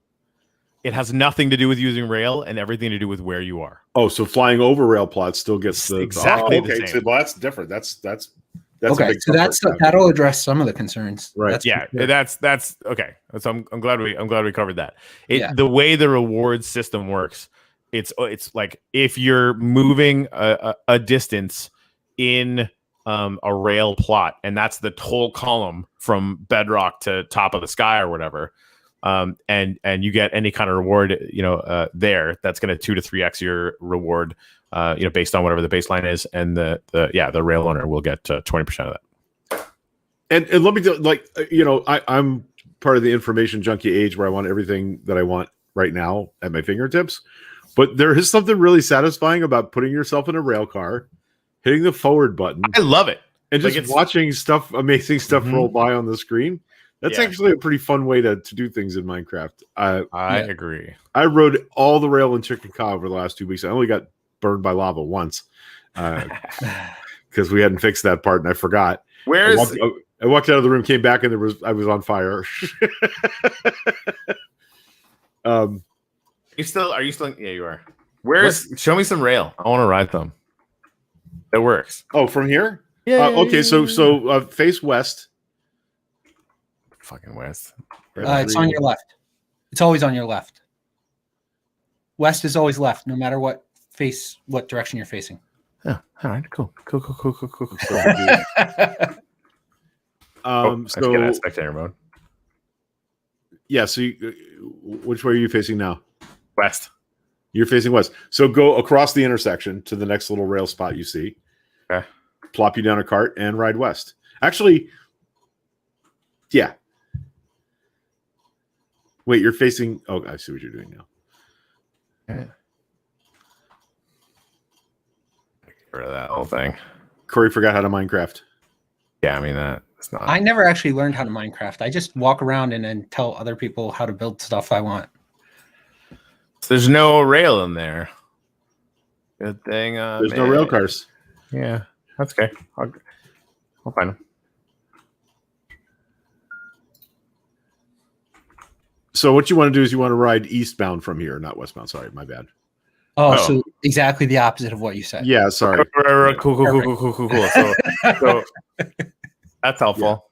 It has nothing to do with using rail and everything to do with where you are.
Oh, so flying over rail plots still gets the
exactly the same.
So, well, that's different. That's
okay.
A big
so that'll address some of the concerns,
right?
That's okay. So I'm glad we covered that. The way the reward system works, it's like if you're moving a distance in a rail plot, and that's the whole column from bedrock to top of the sky or whatever, and you get any kind of reward there, that's going to 2 to 3x your reward based on whatever the baseline is, and the rail owner will get 20% of that.
And let me do, I'm part of the information junkie age where I want everything that I want right now at my fingertips, but there is something really satisfying about putting yourself in a rail car, hitting the forward button.
I love it.
And just watching amazing stuff roll by on the screen. That's actually a pretty fun way to do things in Minecraft.
I agree.
I rode all the rail in Chicken Ka over the last 2 weeks. I only got burned by lava once because we hadn't fixed that part and I forgot. I walked out of the room, came back, and I was on fire.
Are you still? Yeah, you are. Show me some rail. I want to ride them. It works.
Oh, from here?
Yeah.
Okay, so face west.
Fucking west.
It's on your left. It's always on your left. West is always left, no matter what direction you're facing.
Oh, all right, cool.
So
let's get out of spectator mode.
Yeah, so which way are you facing now?
West.
You're facing west. So go across the intersection to the next little rail spot you see.
Okay.
Plop you down a cart and ride west. Actually, yeah. Wait, you're facing... Oh, I see what you're doing now.
Yeah. Get rid of that whole thing.
Corey forgot how to Minecraft.
Yeah, I mean, that's not...
I never actually learned how to Minecraft. I just walk around and then tell other people how to build stuff I want.
There's no rail in there. Good thing.
There's no rail cars.
Yeah, that's okay. I'll find them.
So what you want to do is you want to ride eastbound from here, not westbound. Sorry, my bad.
Oh, so exactly the opposite of what you said.
Yeah, sorry.
Cool. So that's helpful.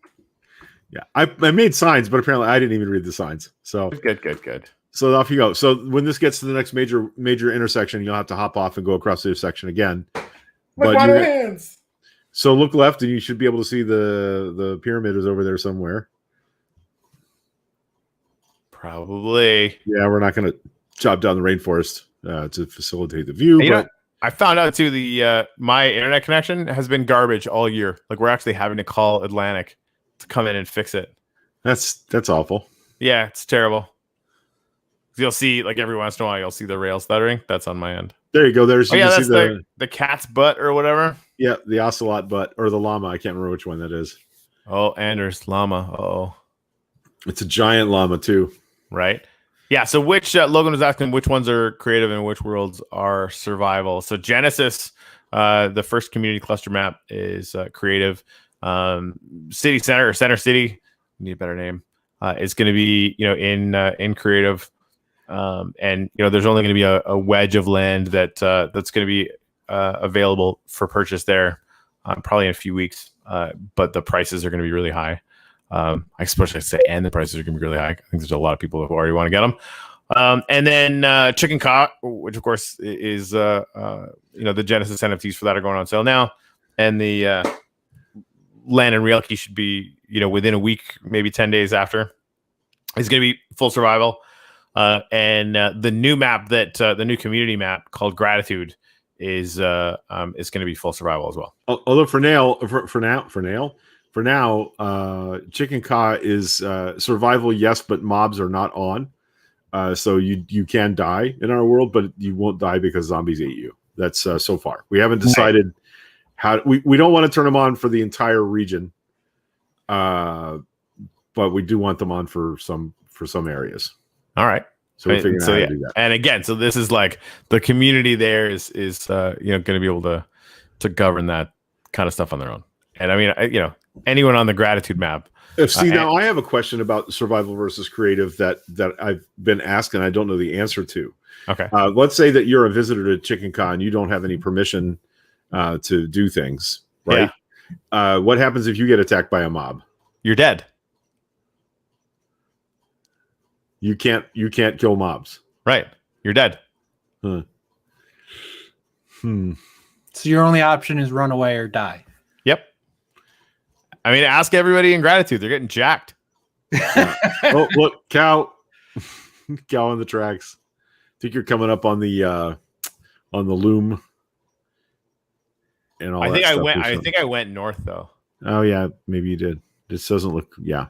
Yeah, I made signs, but apparently I didn't even read the signs. So
Good.
So off you go. So when this gets to the next major intersection, you'll have to hop off and go across the intersection again.
Hands.
So look left, and you should be able to see the pyramid is over there somewhere.
Probably.
Yeah, we're not going to chop down the rainforest to facilitate the view.
But I found out too the my internet connection has been garbage all year. Like we're actually having to call Atlantic to come in and fix it.
That's awful.
Yeah, it's terrible. You'll see, like every once in a while, you'll see the rail stuttering. That's on my end.
There you go. There's
that's the cat's butt or whatever.
Yeah, the ocelot butt or the llama. I can't remember which one that is.
Oh, Anders llama. Oh,
it's a giant llama too.
Right. Yeah. So which Logan was asking which ones are creative and which worlds are survival. So Genesis, the first community cluster map is creative. City Center or Center City, need a better name, is going to be in creative. And there's only going to be a wedge of land that's going to be available for purchase there, probably in a few weeks. But the prices are going to be really high. I suppose I say, and the prices are going to be really high. I think there's a lot of people who already want to get them. And then Chicken Caught, which of course is the Genesis NFTs for that are going on sale now, and the Land and Realkey should be within a week, maybe 10 days after. It's going to be full survival. And the new map the new community map called Gratitude is going to be full survival as well.
Although for now, Chicken Ka is survival, yes, but mobs are not on. So you can die in our world, but you won't die because zombies ate you. That's so far. We haven't decided how. We don't want to turn them on for the entire region, but we do want them on for some areas.
All right.
So we're figuring out how to do that.
And again, so this is like the community there is going to be able to govern that kind of stuff on their own. And I mean, anyone on the Gratitude map.
Now I have a question about survival versus creative that I've been asked and I don't know the answer to.
Okay.
Let's say that you're a visitor to Chicken Con and you don't have any permission to do things, right? Yeah. What happens if you get attacked by a mob?
You're dead.
You can't kill mobs.
Right. You're dead.
Huh.
So your only option is run away or die.
Yep. I mean, ask everybody in Gratitude. They're getting jacked.
Yeah. Oh, look, cow on the tracks. I think you're coming up on the loom. And all
I
that stuff.
I think I went north though.
Oh yeah, maybe you did. This doesn't look. Yeah.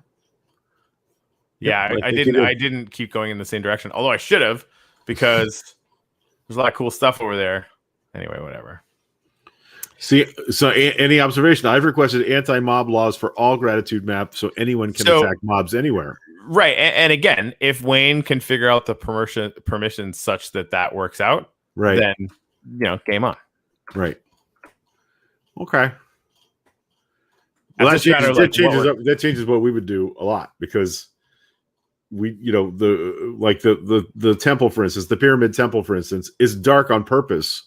Yeah, I didn't keep going in the same direction. Although I should have, because there's a lot of cool stuff over there. Anyway, whatever.
See, so any observation? I've requested anti-mob laws for all Gratitude maps, so anyone can attack mobs anywhere.
Right, and again, if Wayne can figure out the permissions such that works out,
right,
then game on.
Right. Okay. Well, that changes what we would do a lot, because we, the temple, for instance, the pyramid temple, for instance, is dark on purpose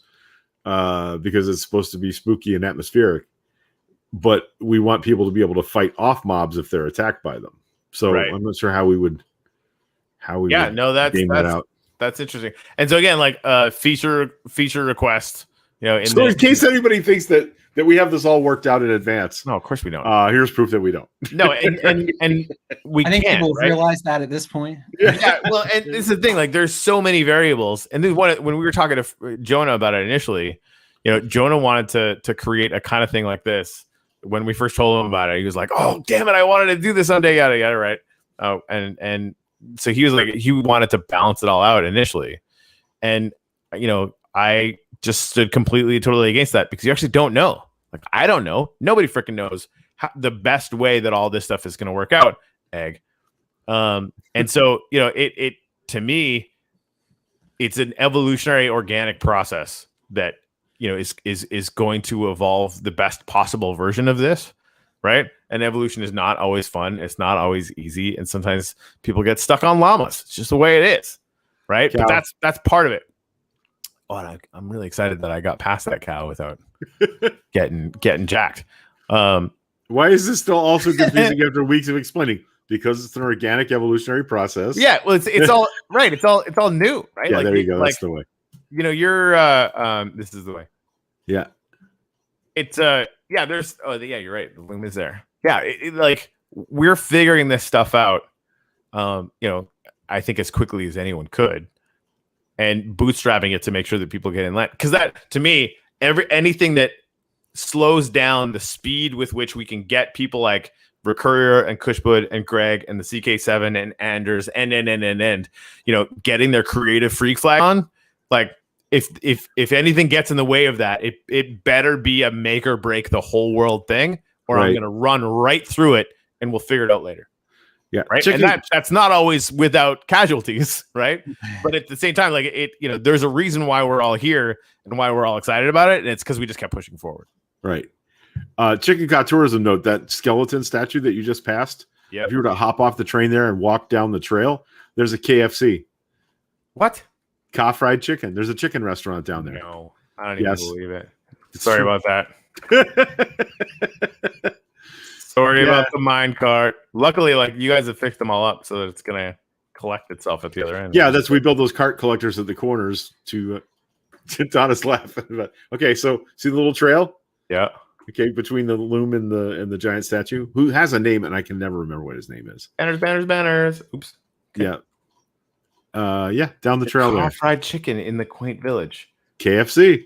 because it's supposed to be spooky and atmospheric. but we want people to be able to fight off mobs if they're attacked by them. So
Right.
I'm not sure how we would game that out.
That's interesting. And so again, like feature request,
So in case anybody thinks that we have this all worked out in advance.
No, of course we don't.
Here's proof that we don't.
No, and we
I think
can't,
people
right?
realize that at this point.
Yeah, well, and this is the thing. Like, there's so many variables. And then when we were talking to Jonah about it initially, Jonah wanted to create a kind of thing like this. When we first told him about it, he was like, "Oh, damn it, I wanted to do this someday." Yada yada, right? Oh, and so he was like, he wanted to balance it all out initially, and I just stood completely, totally against that because you actually don't know. Like, I don't know. Nobody freaking knows the best way that all this stuff is going to work out. And so, it to me, it's an evolutionary organic process that, is going to evolve the best possible version of this. Right. And evolution is not always fun. It's not always easy. And sometimes people get stuck on llamas. It's just the way it is. Right.
Cow.
But that's part of it. Oh, and I'm really excited that I got past that cow without getting jacked.
Why is this still also confusing after weeks of explaining? Because it's an organic evolutionary process.
Yeah, well, it's all right. It's all new, right?
Yeah, there you go. That's the way.
You're this is the way.
Yeah.
It's yeah. There's you're right. The loom is there. Yeah, like we're figuring this stuff out. I think as quickly as anyone could. And bootstrapping it to make sure that people get in line. Because that, to me, anything that slows down the speed with which we can get people like Recurrier and Cushbud and Greg and the CK7 and Anders and getting their creative freak flag on. Like, if anything gets in the way of that, it better be a make or break the whole world thing, or I'm going to run right through it and we'll figure it out later.
Yeah,
right. And that's not always without casualties, right? But at the same time, like there's a reason why we're all here and why we're all excited about it, and it's because we just kept pushing forward.
Right. Chicken Cot tourism note: that skeleton statue that you just passed. Yeah. If you were to hop off the train there and walk down the trail, there's a KFC.
What?
Ka fried chicken. There's a chicken restaurant down there.
No, I don't even believe it. Sorry about that. Sorry about the mine cart. Luckily, like, you guys have fixed them all up so that it's gonna collect itself at the other end.
Yeah, we build those cart collectors at the corners to Donna's laughing about. Okay, so see the little trail?
Yeah.
Okay, between the loom and the giant statue, who has a name and I can never remember what his name is.
Banners. Oops.
Okay. Yeah. Down the trail there.
Fried chicken in the quaint village.
KFC.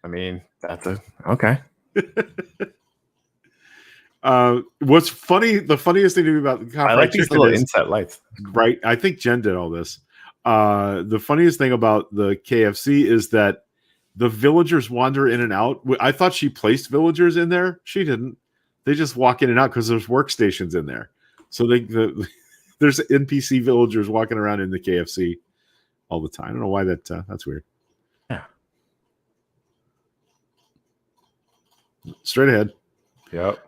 I mean, that's okay.
What's funny? The funniest thing to me about the
I like these little inset lights.
Right. I think Jen did all this. The funniest thing about the KFC is that the villagers wander in and out. I thought she placed villagers in there. She didn't. They just walk in and out because there's workstations in there. So there's NPC villagers walking around in the KFC all the time. I don't know why that's weird.
Yeah.
Straight ahead.
Yep.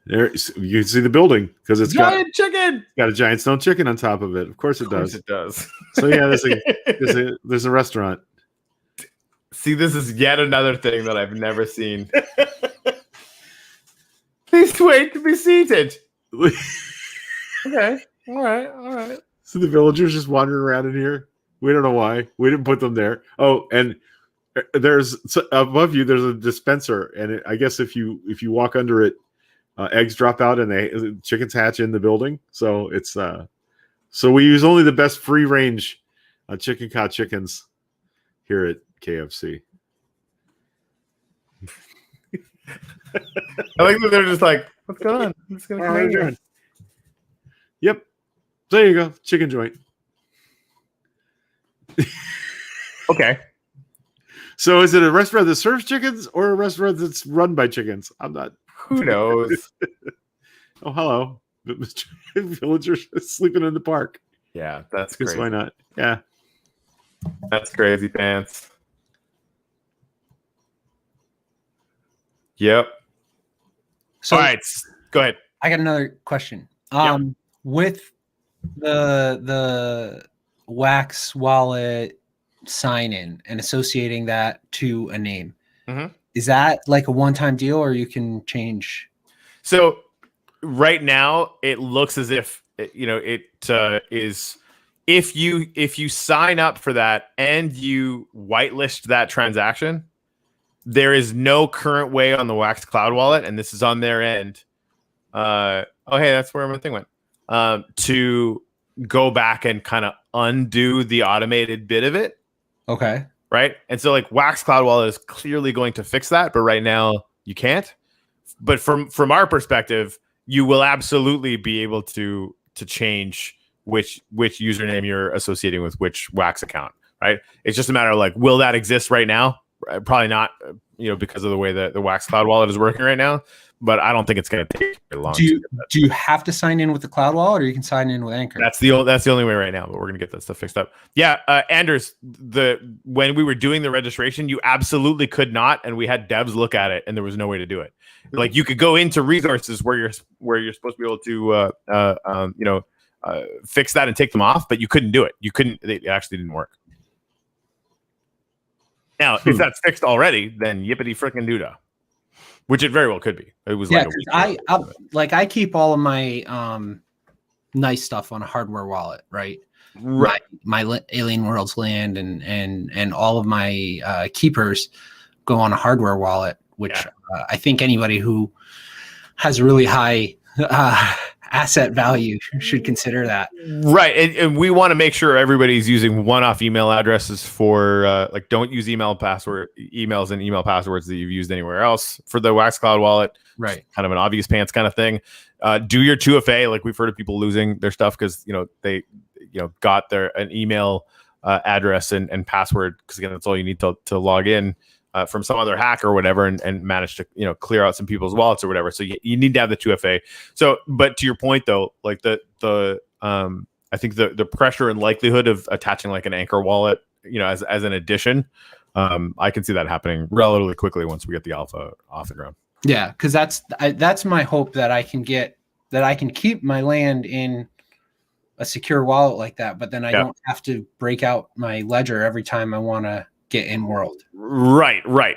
There you can see the building because it's got a giant stone chicken on top of it. Of course it does.
It does.
So yeah, there's a restaurant.
See, this is yet another thing that I've never seen. Please wait to be seated. Okay. All right.
So the villagers just wandering around in here. We don't know why. We didn't put them there. Oh, and there's above you. There's a dispenser, and I guess if you walk under it, eggs drop out and chickens hatch in the building. So it's so we use only the best free range Chicken Cot chickens here at KFC.
I like that they're just like, what's going on? What's going on?
Yep. There you go. Chicken joint.
Okay.
So is it a restaurant that serves chickens or a restaurant that's run by chickens? I'm not.
Who knows?
Oh, hello. Villagers sleeping in the park.
Yeah, that's crazy.
Why not? Yeah.
That's crazy pants. Yep.
So,
all right, go ahead.
I got another question. With the Wax wallet sign in and associating that to a name, Is that like a one-time deal, or you can change?
So right now, it looks as if it is. If you sign up for that and you whitelist that transaction, there is no current way on the Wax Cloud wallet, and this is on their end. Oh, hey, that's where my thing went. To go back and kind of undo the automated bit of it.
Okay.
Right. And so like Wax Cloud Wallet is clearly going to fix that, but right now you can't. But from our perspective, you will absolutely be able to change which username you're associating with which Wax account. Right. It's just a matter of like, will that exist right now? Probably not, because of the way that the Wax Cloud Wallet is working right now. But I don't think it's going to take very long.
Do you have to sign in with the Cloud Wallet, or you can sign in with Anchor?
That's the only way right now. But we're going to get that stuff fixed up. Yeah, Anders, when we were doing the registration, you absolutely could not, and we had devs look at it, and there was no way to do it. Like you could go into resources where you're supposed to be able to fix that and take them off, but you couldn't do it. You couldn't. It actually didn't work. Now, if that's fixed already, then yippity frickin' doodah. Which it very well could be. It was
I keep all of my nice stuff on a hardware wallet, right?
Right.
My Alien Worlds land and all of my keepers go on a hardware wallet, which I think anybody who has really high asset value should consider that.
Right. And we want to make sure everybody's using one-off email addresses for don't use emails and email passwords that you've used anywhere else for the Wax Cloud wallet.
Right.
Kind of an obvious pants kind of thing. Do your 2FA. Like we've heard of people losing their stuff because they got an email address and password, because again that's all you need to log in from some other hack or whatever, and manage to clear out some people's wallets or whatever. So you need to have the 2FA. So, but to your point though, like I think the pressure and likelihood of attaching like an Anchor wallet, as an addition, I can see that happening relatively quickly once we get the alpha off the ground.
Yeah, because that's my hope, that I can keep my land in a secure wallet like that, but then I don't have to break out my ledger every time I want to get in world.
Right.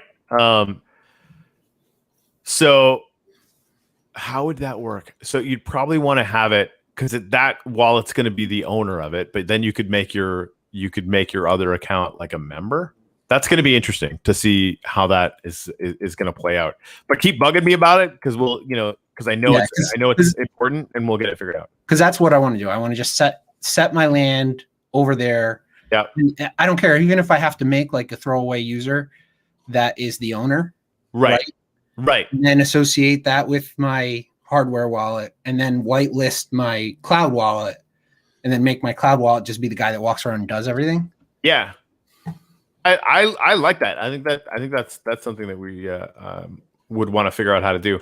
So how would that work? So you'd probably want to have it, because that wallet's going to be the owner of it, but then you could make your other account like a member. That's going to be interesting to see how that is going to play out. But keep bugging me about it, because because I know it's important, and we'll get it figured out.
Because that's what I want to do. I want to just set my land over there.
Yeah.
I don't care, even if I have to make like a throwaway user that is the owner.
Right.
And then associate that with my hardware wallet, and then whitelist my cloud wallet, and then make my cloud wallet just be the guy that walks around and does everything.
Yeah. I like that. I think that's something that we would want to figure out how to do.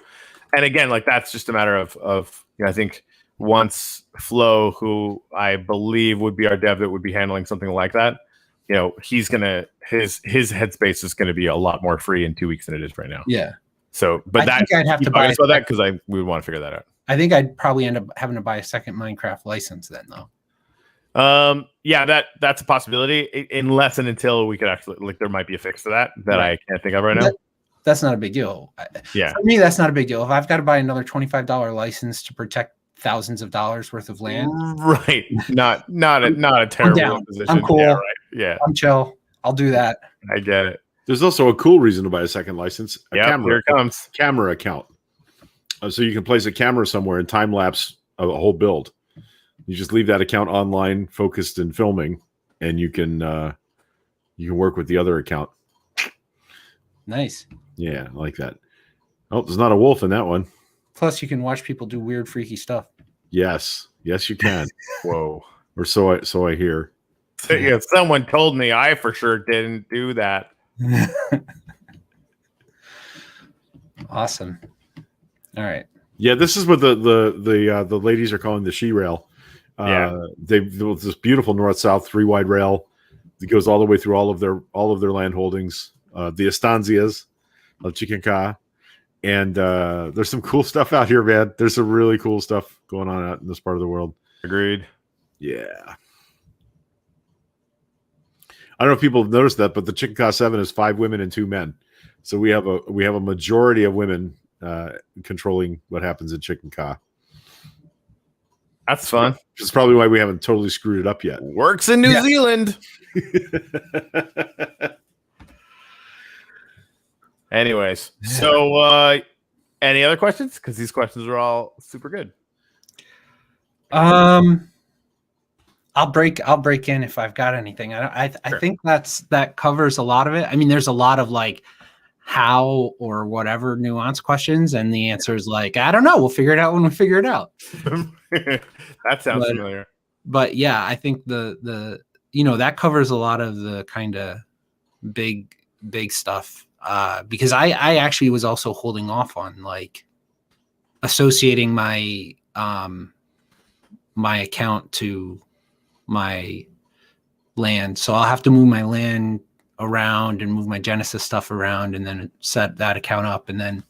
And again, like that's just a matter of I think once Flo, who I believe would be our dev that would be handling something like that, he's gonna his headspace is gonna be a lot more free in 2 weeks than it is right now.
Yeah.
So, but
I think I'd have to buy
that, because we would want to figure that out.
I think I'd probably end up having to buy a second Minecraft license then, though.
Yeah, that's a possibility, unless and until we could actually there might be a fix to that I can't think of right now.
That's not a big deal.
Yeah.
For me, that's not a big deal. If I've got to buy another $25 license to protect thousands of dollars worth of land,
right? Not a terrible position.
I'm cool.
Yeah, right. Yeah,
I'm chill. I'll do that.
I get it.
There's also a cool reason to buy a second license.
Here it comes.
Camera account. So you can place a camera somewhere and time lapse a whole build. You just leave that account online, focused and filming, and you can work with the other account.
Nice.
Yeah, I like that. Oh, there's not a wolf in that one.
Plus, you can watch people do weird, freaky stuff.
Yes, you can.
Whoa.
Or so I hear.
Yeah, someone told me I for sure didn't do that.
Awesome. All right.
Yeah, this is what the ladies are calling the she rail. They've built this beautiful north-south 3-wide rail that goes all the way through all of their land holdings, the estancias of Chicanca. And there's some cool stuff out here, man. There's some really cool stuff going on out in this part of the world.
Agreed.
Yeah. I don't know if people have noticed that, but the Chicanca 7 is 5 women and 2 men. So we have a majority of women controlling what happens in Chicken Ka.
That's fun.
Which is probably why we haven't totally screwed it up yet.
Works in New Zealand. Anyways, so any other questions? Because these questions are all super good.
I'll break in if I've got anything. I think that covers a lot of it. I mean, there's a lot of like how or whatever nuance questions, and the answer is like, I don't know. We'll figure it out when we figure it out.
That sounds familiar.
But yeah, I think the that covers a lot of the kind of big stuff. Because I actually was also holding off on like associating my my account to my land. So I'll have to move my land around and move my Genesis stuff around and then set that account up. And then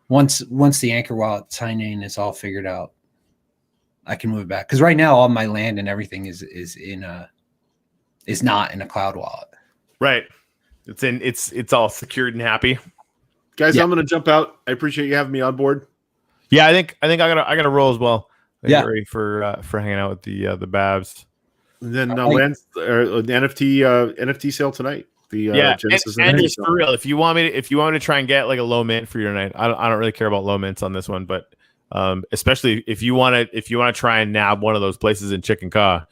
once the Anchor wallet signing is all figured out, I can move it back. Because right now all my land and everything is not in a cloud wallet.
Right. It's all secured and happy.
Guys, I'm gonna jump out. I appreciate you having me on board.
Yeah, I think I gotta roll as well.
Yeah,
ready for hanging out with the Babs.
And then the NFT sale tonight. Genesis
and just for real, if you want me to try and get like a low mint for you tonight, I don't really care about low mints on this one, but especially if you want to try and nab one of those places in Chicken Ka,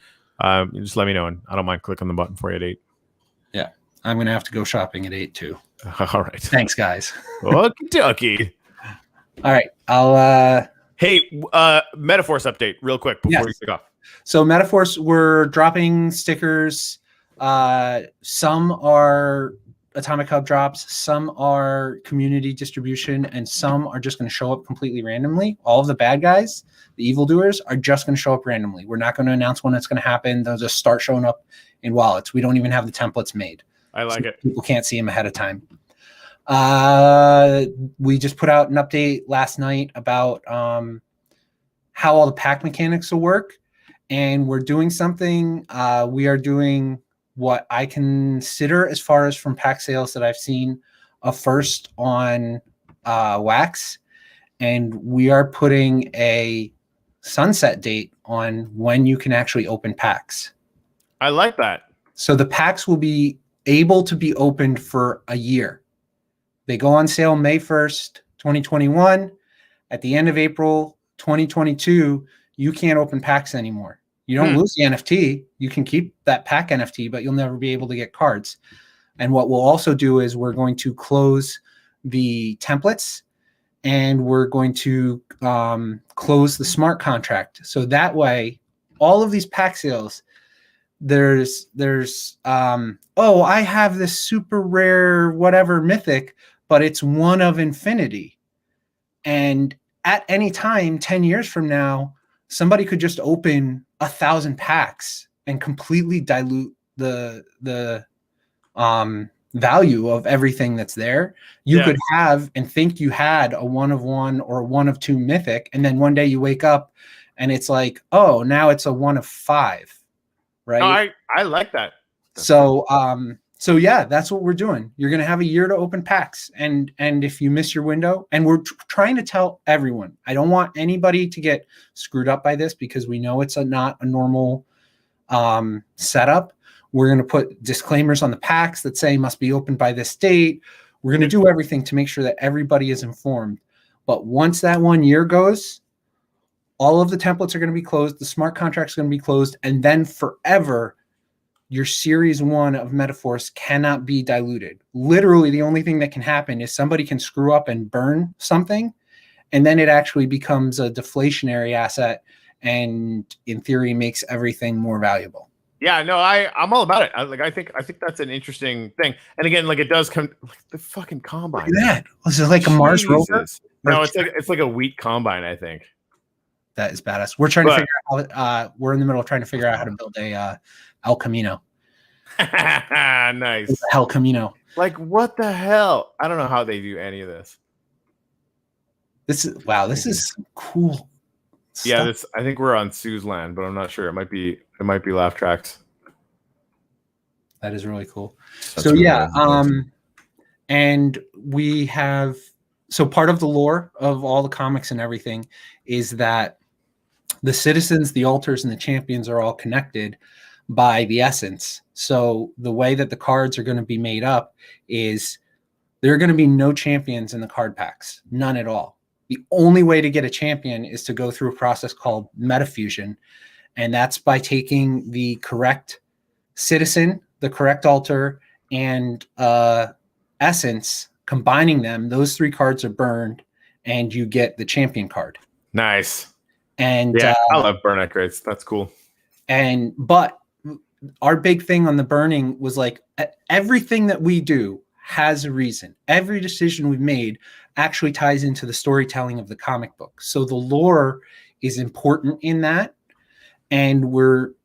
just let me know and I don't mind clicking the button for you at 8.
Yeah, I'm gonna have to go shopping at 8 too.
All right,
thanks guys.
Okie dokie.
All right, I'll
hey, Metaforce update real quick before we kick off.
So Metaforce, we're dropping stickers. Some are Atomic Hub drops, some are community distribution, and some are just going to show up completely randomly. All of the bad guys, the evildoers, are just going to show up randomly. We're not going to announce when it's going to happen. They'll just start showing up in wallets. We don't even have the templates made.
I like it.
People can't see them ahead of time. We just put out an update last night about how all the pack mechanics will work. And we're doing something. We are doing what I consider, as far as from pack sales that I've seen, a first on Wax. And we are putting a sunset date on when you can actually open packs.
I like that.
So the packs will be able to be opened for a year. They go on sale May 1st, 2021. At the end of April 2022, you can't open packs anymore. You don't lose the NFT. You can keep that pack NFT, but you'll never be able to get cards. And what we'll also do is we're going to close the templates and we're going to close the smart contract. So that way, all of these pack sales, there's I have this super rare whatever mythic, but it's one of infinity. And at any time, 10 years from now, somebody could just open 1,000 packs and completely dilute the value of everything that's there. You could have and think you had a 1 of 1 or 1 of 2 mythic, and then one day you wake up and it's like, oh, now it's a 1 of 5, right?
No, I like that.
So yeah, that's what we're doing. You're going to have a year to open packs. And if you miss your window, and we're trying to tell everyone, I don't want anybody to get screwed up by this because we know it's not a normal setup. We're going to put disclaimers on the packs that say must be opened by this date. We're going to do everything to make sure that everybody is informed. But once that 1 year goes, all of the templates are going to be closed. The smart contracts are going to be closed. And then forever, your series 1 of Metaforce cannot be diluted. Literally, the only thing that can happen is somebody can screw up and burn something, and then it actually becomes a deflationary asset and in theory makes everything more valuable.
Yeah, no, I'm all about it. I think that's an interesting thing. And again, like it does come like the fucking combine.
Look at that. Was it like a Mars rover?
No, it's like a wheat combine, I think.
That is badass. We're trying to figure out we're in the middle of trying to figure out how to build a El Camino.
Nice.
El Camino.
Like what the hell? I don't know how they do any of this.
This is cool.
Yeah, I think we're on Sue's land, but I'm not sure. It might be Laugh Tracks.
That is really cool. So yeah, And we have, so part of the lore of all the comics and everything is that the citizens, the alters, and the champions are all connected by the essence. So the way that the cards are going to be made up is there are going to be no champions in the card packs, none at all. The only way to get a champion is to go through a process called metafusion, and that's by taking the correct citizen, the correct altar, and essence, combining them. Those 3 cards are burned, and you get the champion card.
Nice.
And
yeah, I love burn upgrades. That's cool.
But our big thing on the burning was like everything that we do has a reason. Every decision we've made actually ties into the storytelling of the comic book. So the lore is important in that. And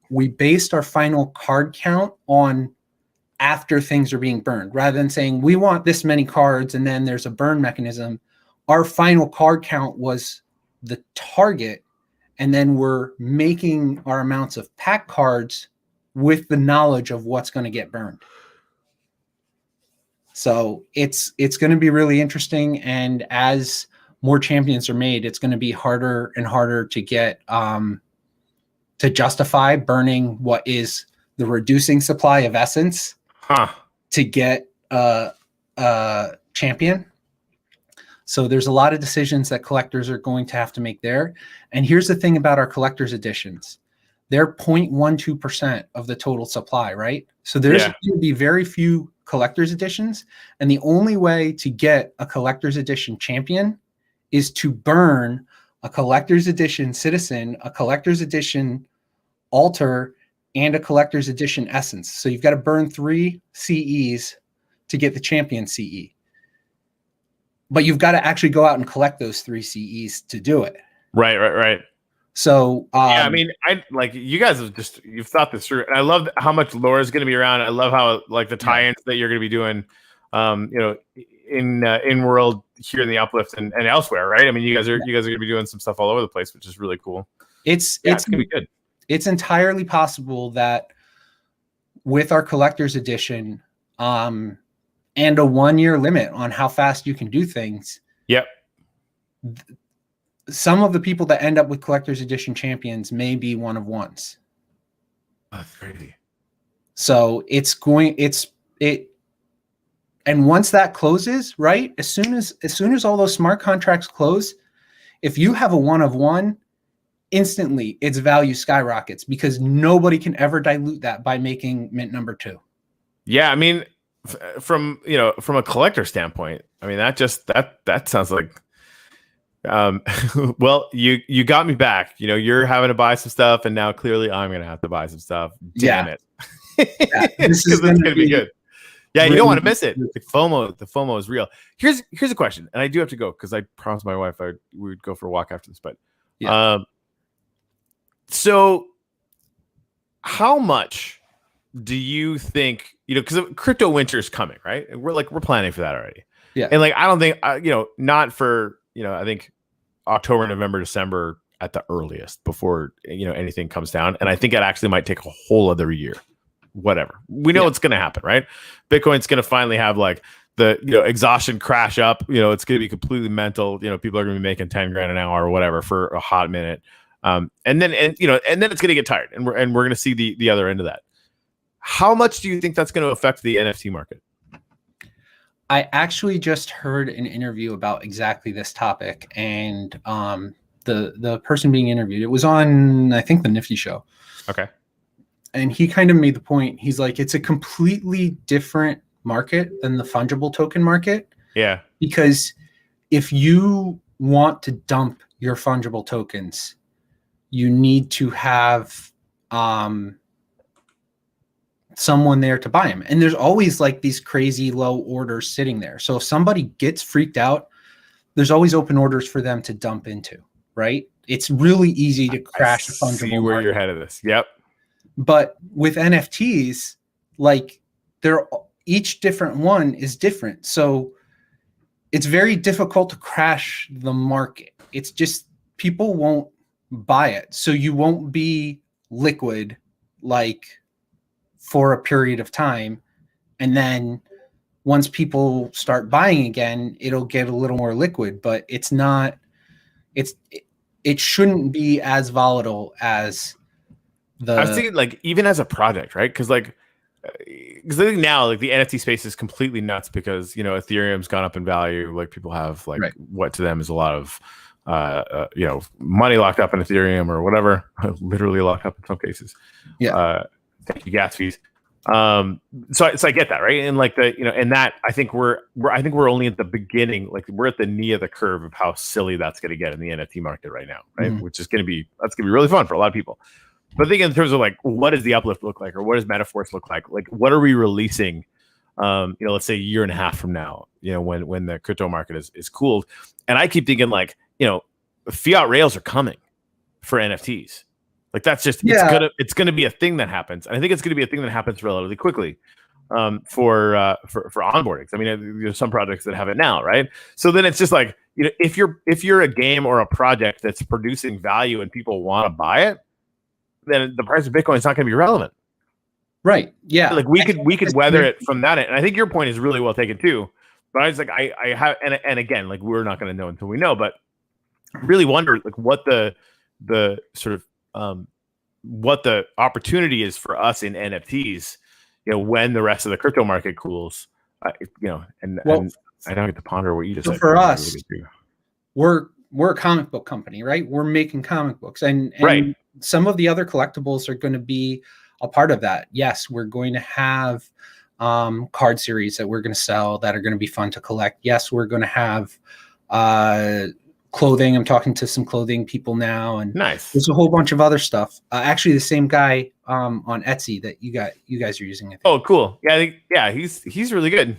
we based our final card count on after things are being burned, rather than saying we want this many cards and then there's a burn mechanism. Our final card count was the target, and then we're making our amounts of pack cards with the knowledge of what's going to get burned. So it's going to be really interesting, and as more champions are made, it's going to be harder and harder to get to justify burning what is the reducing supply of essence to get a champion. So there's a lot of decisions that collectors are going to have to make there. And here's the thing about our collector's editions. They're 0.12% of the total supply, right? So there's going to be very few collector's editions. And the only way to get a collector's edition champion is to burn a collector's edition citizen, a collector's edition altar, and a collector's edition essence. So you've got to burn 3 CEs to get the champion CE. But you've got to actually go out and collect those 3 CEs to do it.
Right.
So
yeah, I mean, I like you guys have you've thought this through, and I love how much lore is going to be around. I love how like the tie-ins that you're going to be doing, in world here in the Uplift and elsewhere, right? I mean, you guys are going to be doing some stuff all over the place, which is really cool.
It's
going to be good.
It's entirely possible that with our collector's edition, and a 1-year limit on how fast you can do things.
Yep.
Some of the people that end up with collector's edition champions may be one of ones.
That's crazy.
So and once that closes, right? As soon as all those smart contracts close, if you have a 1 of 1, instantly its value skyrockets because nobody can ever dilute that by making mint number 2.
Yeah, I mean, from a collector standpoint, I mean that sounds like well, you got me back. You're having to buy some stuff, and now clearly I'm gonna have to buy some stuff. Damn it. This is gonna be good. Yeah, you don't want to miss it. The FOMO is real. Here's a question, and I do have to go because I promised my wife we would go for a walk after this. But so how much do you think, because crypto winter is coming, right? And we're planning for that already.
Yeah.
And I don't think, not for, I think October, November, December at the earliest before, anything comes down. And I think it actually might take a whole other year, whatever. We know it's going to happen, right? Bitcoin's going to finally have the, exhaustion crash up, it's going to be completely mental. People are going to be making 10 grand an hour or whatever for a hot minute. And then it's going to get tired, and we're going to see the other end of that. How much do you think that's going to affect the NFT market?
I actually just heard an interview about exactly this topic, and the person being interviewed, it was on, I think, the Nifty show.
Okay.
And he kind of made the point. He's like, it's a completely different market than the fungible token market.
Yeah.
Because if you want to dump your fungible tokens, you need to have someone there to buy them. And there's always these crazy low orders sitting there. So if somebody gets freaked out, there's always open orders for them to dump into, right? It's really easy to crash a fungible
see where
market.
you're headed this. Yep.
But with NFTs, each different one is different. So it's very difficult to crash the market. It's just people won't buy it. So you won't be liquid for a period of time. And then once people start buying again, it'll get a little more liquid, but it's not, it shouldn't be as volatile as
I was thinking, like, even as a project, right? Because I think now, like, the NFT space is completely nuts because, you know, Ethereum's gone up in value. Like, people have, like, what to them is a lot of, you know, money locked up in Ethereum or whatever, literally locked up in some cases. Thank you, gas fees. So I get that, right? And like the, you know, and that I think we're only at the beginning, like we're at the knee of the curve of how silly that's going to get in the NFT market right now, right?
Mm-hmm.
Which is going to be really fun for a lot of people. But I think in terms of like, what does the Uplift look like, or what does Metaforce look like? Like, what are we releasing? You know, let's say a year and a half from now, you know, when the crypto market is cooled, and I keep thinking like, you know, fiat rails are coming for NFTs. Like that's just it's gonna be a thing that happens, and I think it's gonna be a thing that happens relatively quickly for onboardings. I mean, there's some projects that have it now, right? So then it's just like, you know, if you're a game or a project that's producing value and people want to buy it, then the price of Bitcoin is not going to be relevant,
right? Yeah,
like we could weather it from that end. And I think your point is really well taken too. But I was like, I have, and again, like we're not going to know until we know, but I really wonder like what the sort of what the opportunity is for us in NFTs, you know, when the rest of the crypto market cools, you know, and I don't get to ponder what you just said.
For us, we're a comic book company, right? We're making comic books, and
right.
Some of the other collectibles are going to be a part of that. Yes, we're going to have card series that we're going to sell that are going to be fun to collect. Yes, we're going to have clothing. I'm talking to some clothing people now, and
nice.
There's a whole bunch of other stuff. Actually, the same guy on Etsy that you guys are using. I think.
Oh, cool. Yeah, I think, he's really good.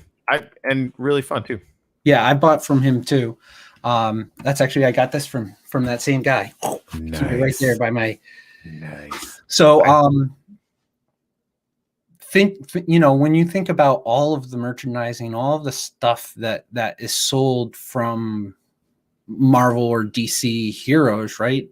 And really fun too.
Yeah, I bought from him too. That's actually, I got this from that same guy.
Nice.
Right there by my.
Nice.
So you know, when you think about all of the merchandising, all of the stuff that is sold from Marvel or DC heroes, right?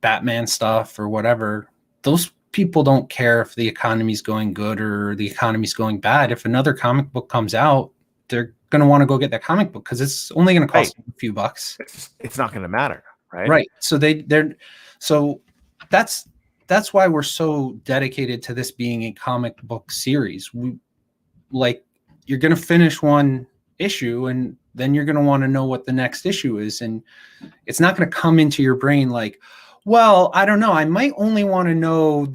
Batman stuff or whatever, those people don't care if the economy's going good or the economy's going bad. If another comic book comes out, they're going to want to go get that comic book because it's only going to cost a few bucks.
It's not going to matter, right?
Right. So so that's why we're so dedicated to this being a comic book series. You're going to finish one issue and then you're going to want to know what the next issue is. And it's not going to come into your brain like, well, I don't know. I might only want to know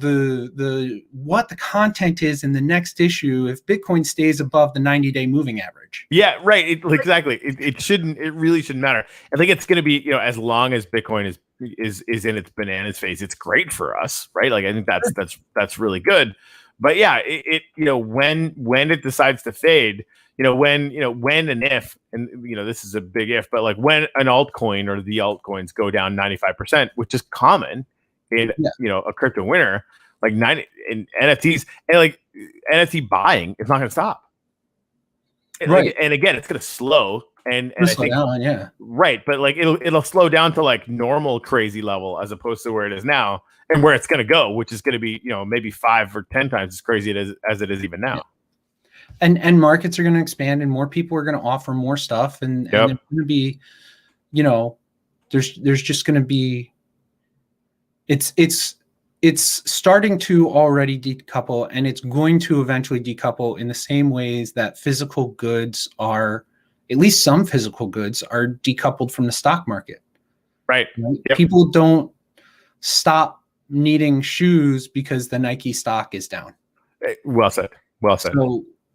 what the content is in the next issue if Bitcoin stays above the 90-day moving average.
Yeah, right. Exactly. It really shouldn't matter. I think it's going to be, you know, as long as Bitcoin is in its bananas phase, it's great for us, right? Like I think that's really good. But yeah, it you know, when it decides to fade, you know, when and if, and you know, this is a big if, but like when an altcoin or the altcoins go down 95%, which is common in you know, a crypto winter, like 90 in NFTs, and like NFT buying is not going to stop.
Right.
And again, it's going to slow and I think
down, yeah.
Right, but like it'll slow down to like normal crazy level as opposed to where it is now and where it's going to go, which is going to be, you know, maybe 5 or 10 times as crazy as it is even now.
Yeah. And markets are going to expand and more people are going to offer more stuff and there's going to be, you know, there's just going to be, it's starting to already decouple and it's going to eventually decouple in the same ways that physical goods are, at least some physical goods are decoupled from the stock market.
Right.
Yep. People don't stop needing shoes because the Nike stock is down.
Well said. Well said.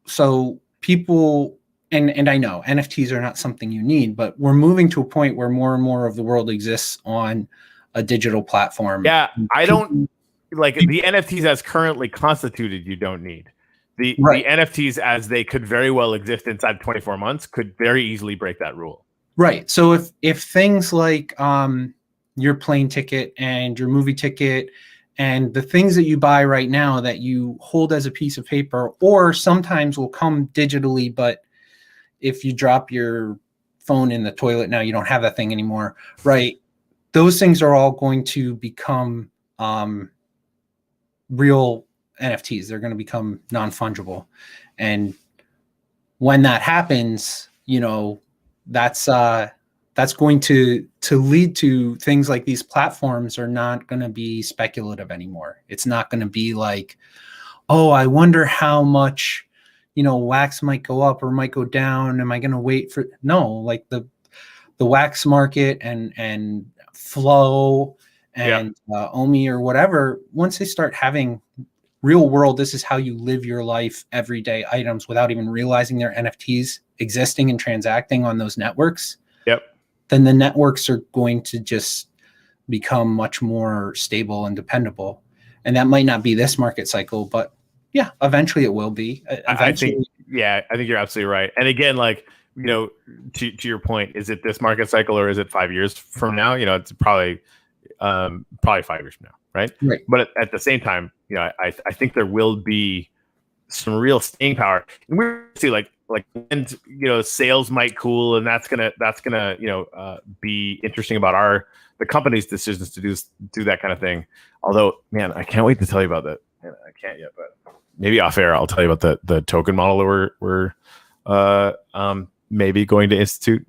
So people, and I know NFTs are not something you need, but we're moving to a point where more and more of the world exists on a digital platform.
Yeah, I don't like the NFTs as currently constituted. You don't need the NFTs as they could very well exist inside 24 months could very easily break that rule.
Right. So if things like your plane ticket and your movie ticket and the things that you buy right now that you hold as a piece of paper or sometimes will come digitally, but if you drop your phone in the toilet now, you don't have that thing anymore, right? Those things are all going to become real NFTs. They're going to become non-fungible. And when that happens, that's going to lead to things like these platforms are not going to be speculative anymore. It's not going to be like, oh, I wonder how much, wax might go up or might go down. Am I going to wait for? No, like the wax market and flow and Omi or whatever, once they start having real world, this is how you live your life, everyday items without even realizing they're NFTs existing and transacting on those networks.
Yep.
Then the networks are going to just become much more stable and dependable. And that might not be this market cycle, but yeah, eventually it will be.
I think you're absolutely right. And again, like, to your point, is it this market cycle or is it 5 years from now? It's probably 5 years from now. Right. But at the same time, I think there will be some real staying power. And we're see like when sales might cool, and that's gonna be interesting about the company's decisions to do that kind of thing. Although, man, I can't wait to tell you about that. I can't yet, but maybe off air I'll tell you about the token model that we're maybe going to institute,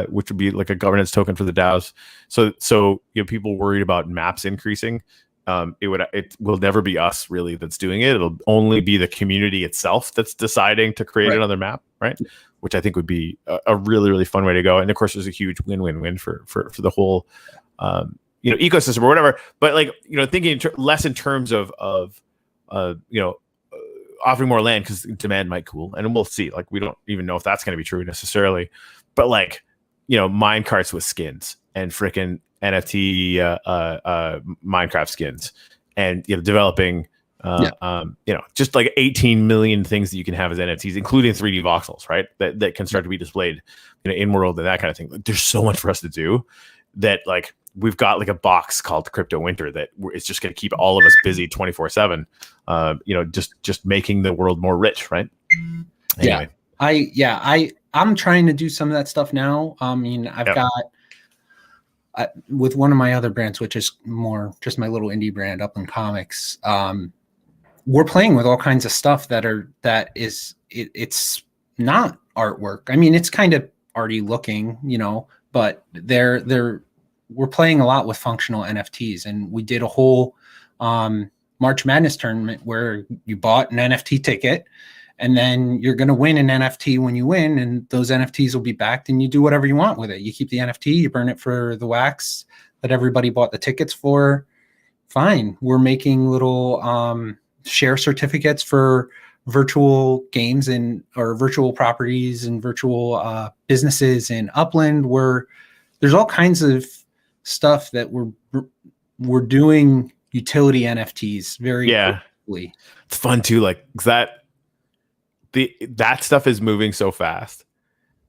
which would be like a governance token for the DAOs. So people worried about maps increasing. It will never be us really that's doing it. It'll only be the community itself that's deciding to create another map, right? Which I think would be a really, really fun way to go. And of course, there's a huge win-win-win for the whole ecosystem or whatever. But like thinking less in terms of offering more land because demand might cool, and we'll see. Like we don't even know if that's going to be true necessarily. But like mine carts with skins and freaking NFT Minecraft skins, and developing just like 18 million things that you can have as NFTs, including 3D voxels, right? That can start to be displayed in world and that kind of thing. Like, there's so much for us to do that like we've got like a box called Crypto Winter that it's just going to keep all of us busy 24/7. Just making the world more rich, right? Anyway.
I'm trying to do some of that stuff now. I mean, I've got with one of my other brands, which is more just my little indie brand, Upland Comics. We're playing with all kinds of stuff it's not artwork. I mean, it's kind of arty looking, but we're playing a lot with functional NFTs, and we did a whole March Madness tournament where you bought an NFT ticket, and then you're going to win an NFT when you win, and those NFTs will be backed, and you do whatever you want with it. You keep the NFT, you burn it for the wax that everybody bought the tickets for. Fine. We're making little share certificates for virtual games or virtual properties and virtual businesses in Upland, where there's all kinds of stuff that we're doing utility NFTs very quickly.
It's fun too, like that stuff is moving so fast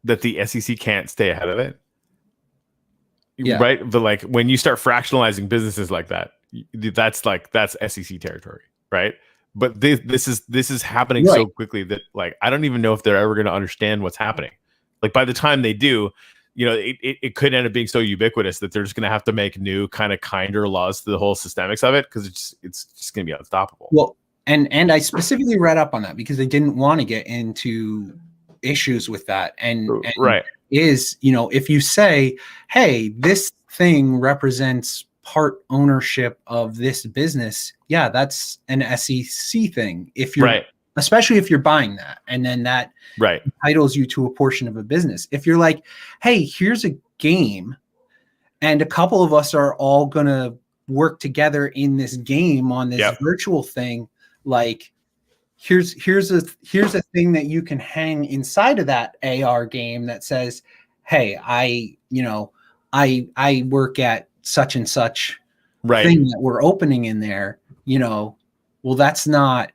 that the SEC can't stay ahead of it. Right. But like when you start fractionalizing businesses like that, that's SEC territory. Right. But this is happening so quickly that like I don't even know if they're ever going to understand what's happening. Like by the time they do, it could end up being so ubiquitous that they're just going to have to make new kinder laws to the whole systemics of it, because it's just going to be unstoppable.
Well, and I specifically read up on that because they didn't want to get into issues with that. And is, if you say, hey, this thing represents part ownership of this business, that's an SEC thing. If you're especially if you're buying that, and then that entitles you to a portion of a business. If you're like, hey, here's a game, and a couple of us are all gonna work together in this game on this virtual thing, like here's a thing that you can hang inside of that AR game that says, hey, I work at such and such thing that we're opening in there, well, that's not,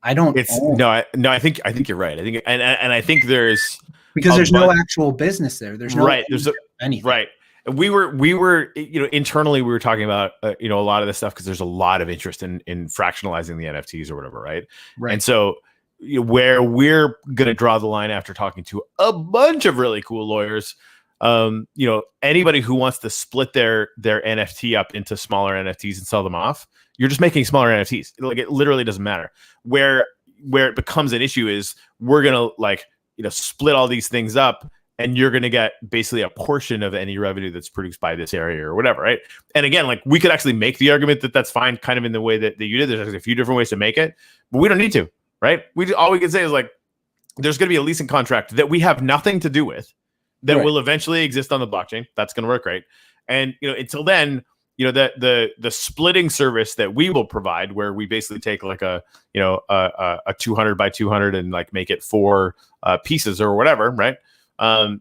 I don't,
I think you're right. I think, and I think there's,
because there's no actual business there. There's no,
there's
anything.
Right. We were, internally we were talking about, a lot of this stuff because there's a lot of interest in fractionalizing the NFTs or whatever. Right. And so where we're going to draw the line after talking to a bunch of really cool lawyers, anybody who wants to split their NFT up into smaller NFTs and sell them off, you're just making smaller NFTs. Like it literally doesn't matter. Where it becomes an issue is we're going to split all these things up, and you're going to get basically a portion of any revenue that's produced by this area or whatever, right? And again, like we could actually make the argument that that's fine, kind of in the way that you did. There's actually a few different ways to make it, but we don't need to, right? All we can say is like, there's going to be a leasing contract that we have nothing to do with, that will eventually exist on the blockchain. That's going to work, right? And until then, the splitting service that we will provide, where we basically take like a 200 by 200 and like make it 4 pieces or whatever, right?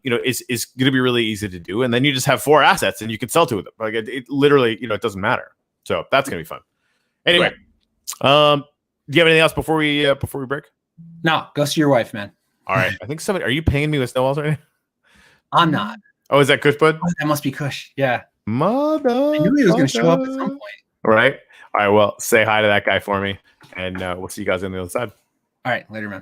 Is going to be really easy to do, and then you just have 4 assets and you can sell 2 of them. Like it literally, it doesn't matter. So that's going to be fun. Anyway, do you have anything else before we break?
No, go see your wife, man.
All right. I think somebody. Are you paying me with snowballs right now?
I'm not.
Oh, is that Kush Bud?
Oh, that must be Kush. Yeah.
Mother.
I knew he was going to show up at some point.
All right. All right. Well, say hi to that guy for me, and we'll see you guys on the other side.
All right. Later, man.